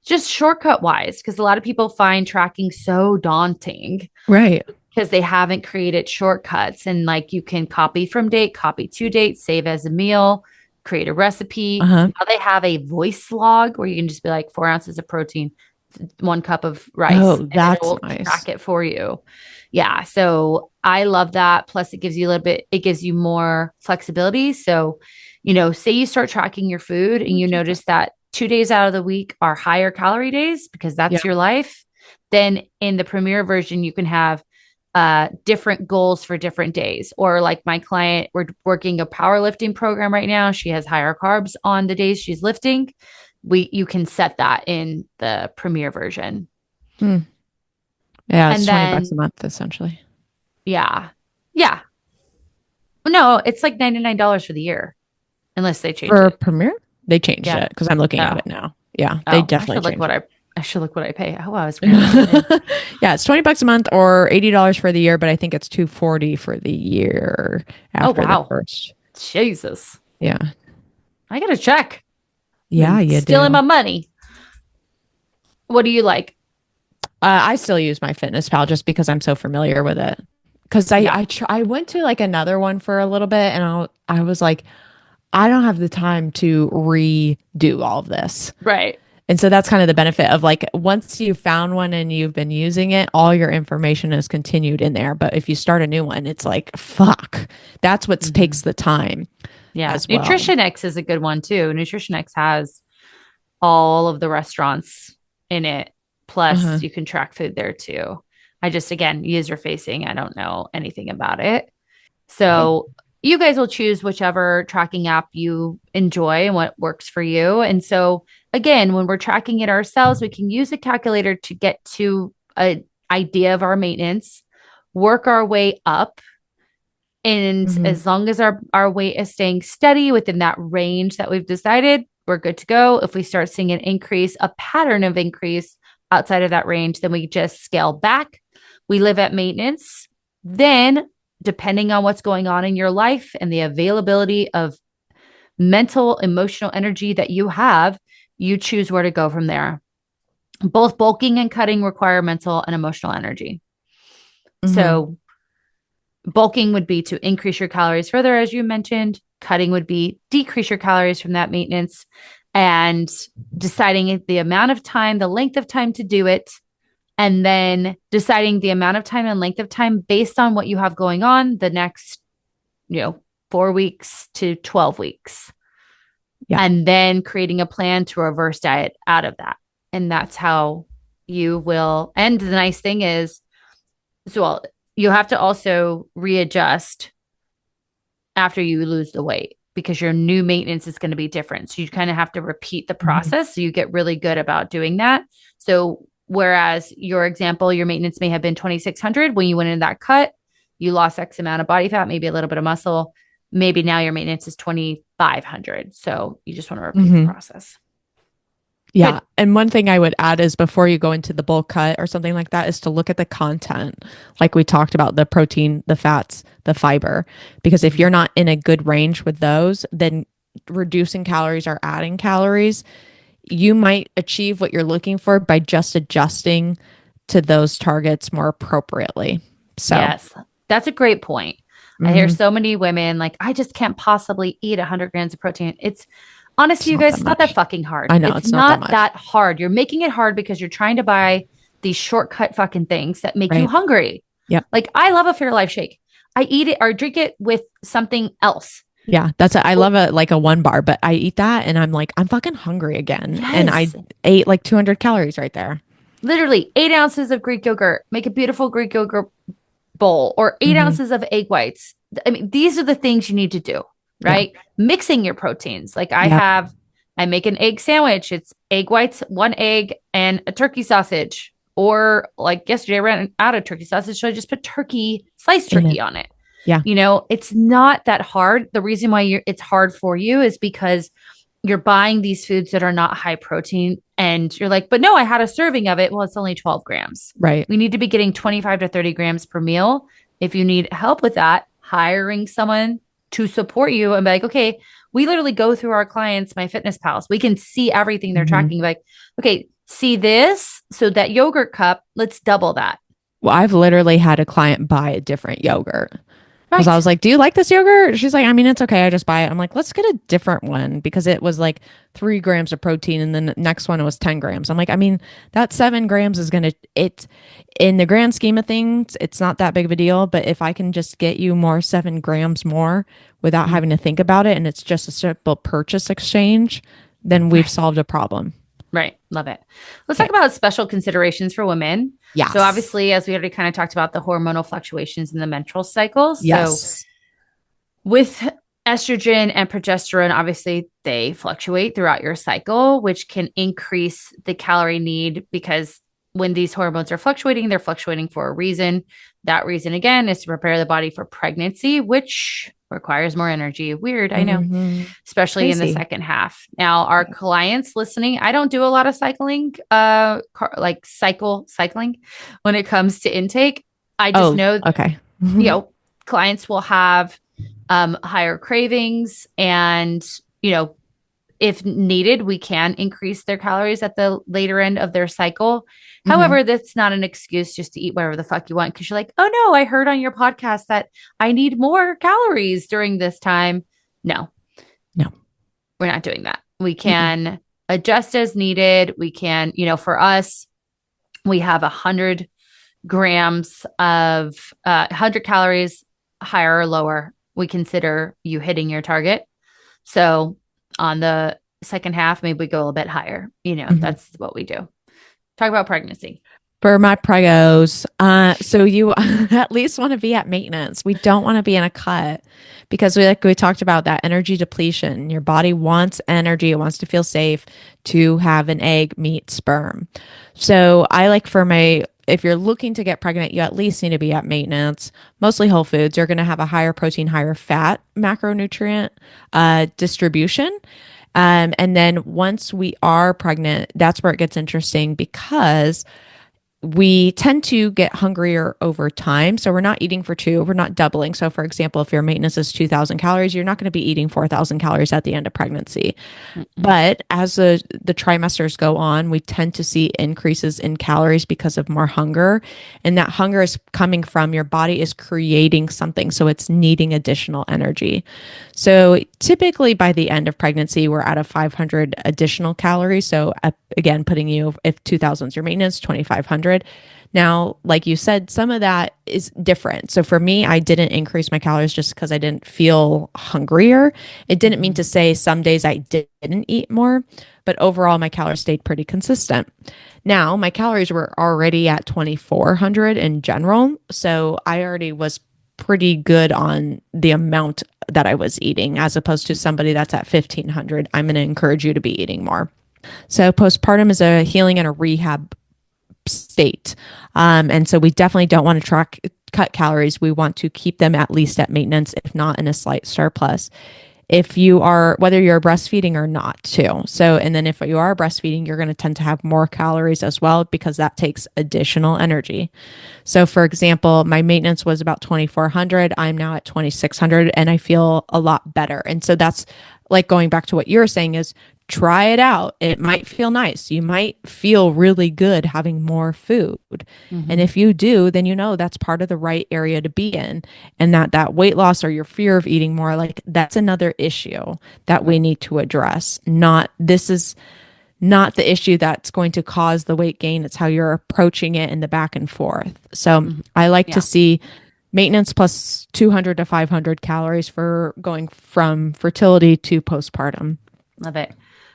Just shortcut wise, because a lot of people find tracking so daunting. Right. Because they haven't created shortcuts, and like you can copy from date, copy to date, save as a meal, create a recipe. Now they have a voice log where you can just be like 4 ounces of protein, 1 cup of rice, Oh, and that's it'll nice. track it for you. Yeah. So I love that. Plus, it gives you a little bit, it gives you more flexibility. So, say you start tracking your food and you notice that 2 days out of the week are higher calorie days because Yeah. that's your life. Then in the Premier version, you can have different goals for different days. Or like my client, we're working a powerlifting program right now. She has higher carbs on the days she's lifting. You can set that in the Premier version. Hmm. Yeah, it's And $20 a then, month essentially. yeah. Yeah. No, it's like $99 for the year, unless they change For it. Premiere, they changed Yeah. it because I'm looking at Oh, it now. Yeah, they oh, definitely changed it. I should look what I pay. Oh, I was grandfathered in. Yeah, it's $20 a month or $80 for the year, but I think it's 240 for the year Oh, after the wow. first. Jesus. Yeah. I got to check. Yeah, Been you stealing do. my money. What do you like? I still use my Fitness Pal just because I'm so familiar with it. Because Yeah. I went to like another one for a little bit and I was like, I don't have the time to redo all of this. Right. And so that's kind of the benefit of like once you found one and you've been using it, all your information is continued in there. But if you start a new one, it's like, fuck. That's what Hmm. takes the time Yeah. as well. Nutrition X is a good one too. Nutrition X has all of the restaurants in it. Uh-huh. Plus, you can track food there too. I just, again, user facing. I don't know anything about it. Okay. So you guys will choose whichever tracking app you enjoy and what works for you. And so, again, when we're tracking it ourselves, we can use a calculator to get to an idea of our maintenance, work our way up. And Hmm. as long as our weight is staying steady within that range that we've decided, we're good to go. If we start seeing an increase, a pattern of increase outside of that range, then we just scale back. We live at maintenance. Then, depending on what's going on in your life and the availability of mental, emotional energy that you have, you choose where to go from there. Both bulking and cutting require mental and emotional energy. Hmm. So, bulking would be to increase your calories further, as you mentioned. Cutting would be decrease your calories from that maintenance, and deciding the amount of time, the length of time to do it, and then deciding the amount of time and length of time based on what you have going on the next, you know, 4 weeks to 12 weeks. Yeah. And then creating a plan to reverse diet out of that. And that's how you will. And the nice thing is, so you have to also readjust after you lose the weight because your new maintenance is going to be different. So you kind of have to repeat the Hmm. process. So you get really good about doing that. So whereas your example, your maintenance may have been 2,600 when you went in that cut, you lost X amount of body fat, maybe a little bit of muscle. Maybe now your maintenance is 2,500. So you just want to repeat the Hmm. process. Yeah. Good. And one thing I would add is before you go into the bulk cut or something like that is to look at the content. Like we talked about the protein, the fats, the fiber. Because if you're Mm-hmm. not in a good range with those, then reducing calories or adding calories, you might achieve what you're looking for by just adjusting to those targets more appropriately. So, Yes, that's a great point. I hear mhm, so many women like, I just can't possibly eat 100 grams of protein. It's honestly, it's you not guys, that it's not that much. fucking hard. I know It's it's not that not much. that hard. You're making it hard because you're trying to buy these shortcut fucking things that make you Right. hungry. Yep. Like, I love a Fairlife shake. I eat it or drink it with something else. Yeah, I love a like a one bar, but I eat that and I'm like, I'm fucking hungry again. And I Yes, ate like 200 calories right there. literally 8 ounces of Greek yogurt. Make a beautiful Greek yogurt bowl or eight Hmm. ounces of egg whites. I mean, these are the things you need to do, Yeah. right? Mixing your proteins. Like Yep. I make an egg sandwich. It's egg whites, 1 egg, and a turkey sausage. Or like yesterday, I ran out of turkey sausage, so I just put sliced In it. turkey on it. Yeah. It's not that hard. The reason why it's hard for you is because you're buying these foods that are not high protein and you're like, but no, I had a serving of it. Well, it's only 12 grams. Right. We need to be getting 25 to 30 grams per meal. If you need help with that, hiring someone to support you and be like, okay, we literally go through our clients, my fitness pals. We can see everything they're Hmm. tracking. Like, okay, see this. So that yogurt cup, let's double that. Well, I've literally had a client buy a different yogurt. Because I Right. was like, do you like this yogurt? She's like, I mean, it's okay. I just buy it. I'm like, let's get a different one because it was like 3 grams of protein. And then the next one it was 10 grams. I'm like, I mean, that 7 grams is going to, it, in the grand scheme of things, it's not that big of a deal. But if I can just get you more 7 grams more without Mhm. having to think about it and it's just a simple purchase exchange, then we've Right. solved a problem. Right. Love it. Let's talk Okay. about special considerations for women. So, Yes. obviously, as we already kind of talked about, the hormonal fluctuations in the menstrual cycle. So, Yes. with estrogen and progesterone, obviously, they fluctuate throughout your cycle, which can increase the calorie need because when these hormones are fluctuating, they're fluctuating for a reason. That reason, again, is to prepare the body for pregnancy, which requires more energy. Weird, I know, Mm-hmm. especially in the Crazy. second half. Now, our Yeah. clients listening, I don't do a lot of cycling, like cycling when it comes to intake. I just Oh, know, okay. you know, clients will have higher cravings and, you know, if needed, we can increase their calories at the later end of their cycle. Hmm. However, that's not an excuse just to eat whatever the fuck you want because you're like, oh no, I heard on your podcast that I need more calories during this time. No, No. we're not doing that. We Mm-mm. can adjust as needed. We can, for us, we have 100 grams of 100 calories higher or lower. We consider you hitting your target. So on the second half, maybe we go a little bit higher. Mhm. That's what we do. Talk about pregnancy. For my pregos, so you at least want to be at maintenance. We don't want to be in a cut because we talked about that energy depletion. Your body wants energy. It wants to feel safe to have an egg, meat, sperm. So I like for my if you're looking to get pregnant, you at least need to be at maintenance. Mostly whole foods. You're going to have a higher protein, higher fat macronutrient distribution. And then once we are pregnant, that's where it gets interesting because we tend to get hungrier over time. So we're not eating for two, we're not doubling. So, for example, if your maintenance is 2,000 calories, you're not going to be eating 4,000 calories at the end of pregnancy. Mm-mm. But as the trimesters go on, we tend to see increases in calories because of more hunger. And that hunger is coming from your body is creating something. So it's needing additional energy. So typically by the end of pregnancy, we're at a 500 additional calories. So again, putting you, if 2000 is your maintenance, 2,500. Now, like you said, some of that is different. So for me, I didn't increase my calories just because I didn't feel hungrier. It didn't mean Mm-hmm. to say some days I didn't eat more, but overall, my calories stayed pretty consistent. Now, my calories were already at 2,400 in general. So I already was pretty good on the amount that I was eating as opposed to somebody that's at 1,500. I'm going to encourage you to be eating more. So postpartum is a healing and a rehab state. And so we definitely don't want to cut calories. We want to keep them at least at maintenance, if not in a slight surplus. If you are, whether you're breastfeeding or not, too. So, and then if you are breastfeeding, you're going to tend to have more calories as well because that takes additional energy. So, for example, my maintenance was about 2,400. I'm now at 2,600 and I feel a lot better. And so that's like going back to what you're saying is try it out. It might feel nice. You might feel really good having more food. And Mm-hmm. if you do, then you know that's part of the right area to be in. And that weight loss or your fear of eating more, like that's another issue that we Right. need to address. Not this is not the issue that's going to cause the weight gain. It's how you're approaching it in the back and forth. So Mm-hmm. I like to Yeah. see maintenance plus 200 to 500 calories for going from fertility to postpartum. Love it.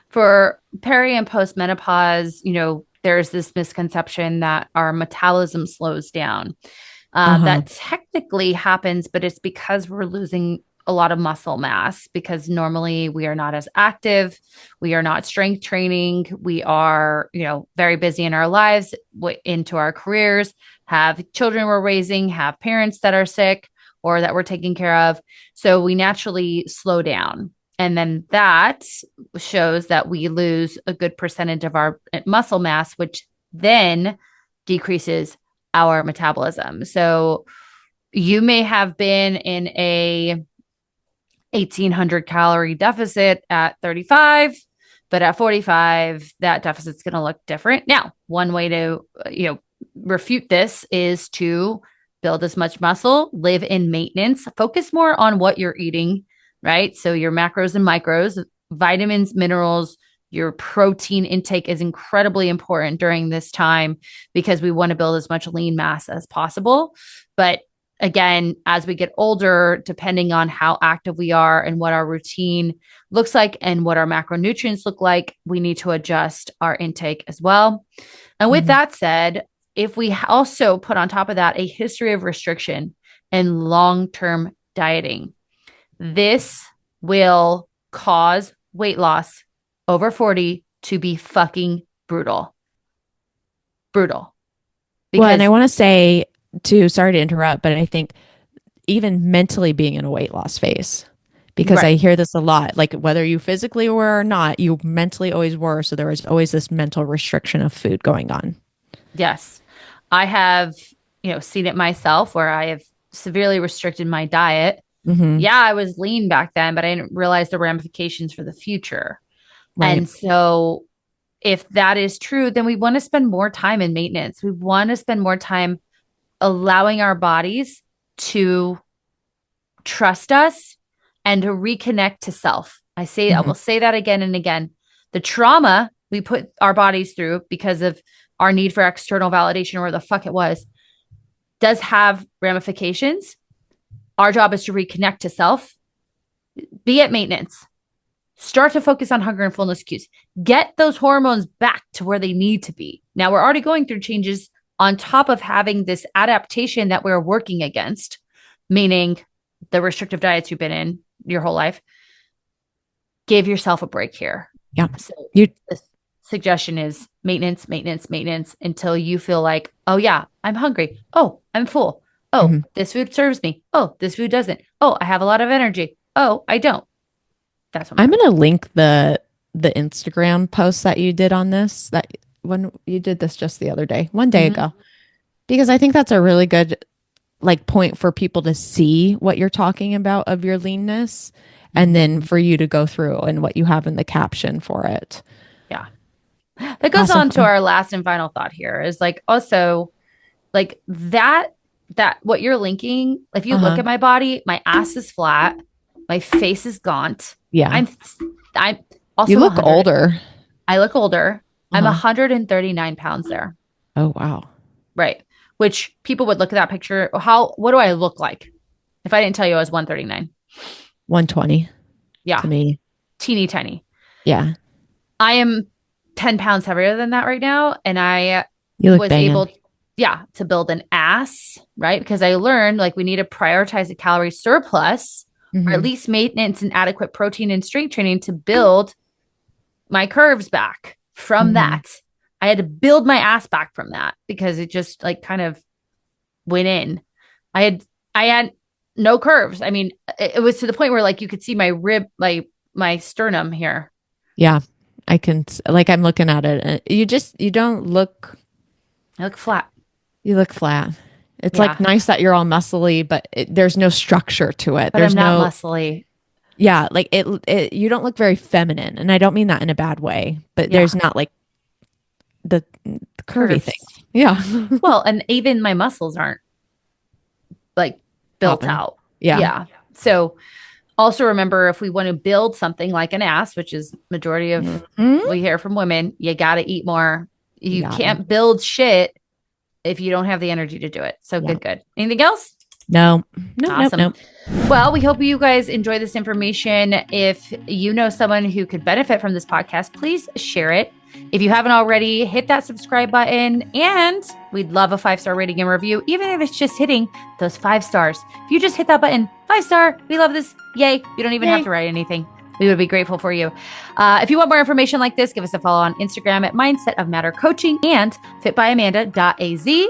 For peri and post menopause, there's this misconception that our metabolism slows down. Uh-huh. That technically happens, but it's because we're losing a lot of muscle mass because normally we are not as active. We are not strength training. We are, very busy in our lives, into our careers, have children we're raising, have parents that are sick or that we're taking care of. So we naturally slow down. And then that shows that we lose a good percentage of our muscle mass, which then decreases our metabolism. So you may have been in a 1,800 calorie deficit at 35, but at 45, that deficit's going to look different. Now, one way to, refute this is to build as much muscle, live in maintenance, focus more on what you're eating, right? So your macros and micros, vitamins, minerals, your protein intake is incredibly important during this time because we want to build as much lean mass as possible. But again, as we get older, depending on how active we are and what our routine looks like and what our macronutrients look like, we need to adjust our intake as well. And with that said, if we also put on top of that a history of restriction and long-term dieting, this will cause weight loss over 40 to be fucking brutal. Brutal. Well, and I want to say too, sorry to interrupt, but I think even mentally being in a weight loss phase, because I hear this a lot, like whether you physically were or not, you mentally always were. So there was always this mental restriction of food going on. Yes. I have, seen it myself where I have severely restricted my diet. Yeah, I was lean back then, but I didn't realize the ramifications for the future. Right. And so if that is true, then we want to spend more time in maintenance. We want to spend more time allowing our bodies to trust us and to reconnect to self. I will say that again and again. The trauma we put our bodies through because of our need for external validation, or where the fuck it was, does have ramifications. Our job is to reconnect to self, be at maintenance, start to focus on hunger and fullness cues, get those hormones back to where they need to be. Now we're already going through changes on top of having this adaptation that we're working against, meaning the restrictive diets you've been in your whole life. Give yourself a break here. Yeah. So the suggestion is maintenance, maintenance, maintenance until you feel like, oh yeah, I'm hungry. Oh, I'm full. Oh, this food serves me. Oh, this food doesn't. Oh, I have a lot of energy. Oh, I don't. That's what I'm going to link the Instagram post that you did on this, that when you did this just the other day, one day ago, because I think that's a really good point for people to see what you're talking about of your leanness, and then for you to go through and what you have in the caption for it. Yeah. That goes on to our last and final thought here is also that what you're linking, if you look at my body, my ass is flat, my face is gaunt. Yeah. I'm also you look older. I look older. I'm 139 pounds there. Oh, wow. Right. Which people would look at that picture. What do I look like if I didn't tell you I was 139? 120. Yeah. To me. Teeny tiny. Yeah. I am 10 pounds heavier than that right now. And I was able to build an ass, right? Because I learned we need to prioritize a calorie surplus or at least maintenance and adequate protein and strength training to build my curves back from that. I had to build my ass back from that because it just kind of went in. I had no curves. I mean, it was to the point where you could see my rib, my sternum here. Yeah. I can, I'm looking at it. You don't look. I look flat. You look flat. It's nice that you're all muscly, but there's no structure to it. But there's I'm not muscly. Yeah. You don't look very feminine. And I don't mean that in a bad way, but there's not the curvy thing. Yeah. Well, and even my muscles aren't built out. Yeah. Yeah. So also remember, if we want to build something like an ass, which is majority of we hear from women, you got to eat more. You can't build shit if you don't have the energy to do it. So good. Anything else? No. Awesome. Nope. Well, we hope you guys enjoy this information. If you know someone who could benefit from this podcast, please share it. If you haven't already, hit that subscribe button, and we'd love a 5-star rating and review, even if it's just hitting those 5 stars. If you just hit that button, 5-star, we love this. Yay. You don't even have to write anything. We would be grateful for you. If you want more information like this, give us a follow on Instagram at Mindset of Matter Coaching and fitbyamanda.az.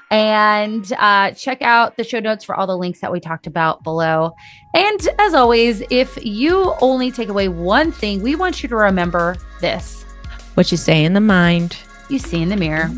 And check out the show notes for all the links that we talked about below. And as always, if you only take away one thing, we want you to remember this. What you say in the mind, you see in the mirror.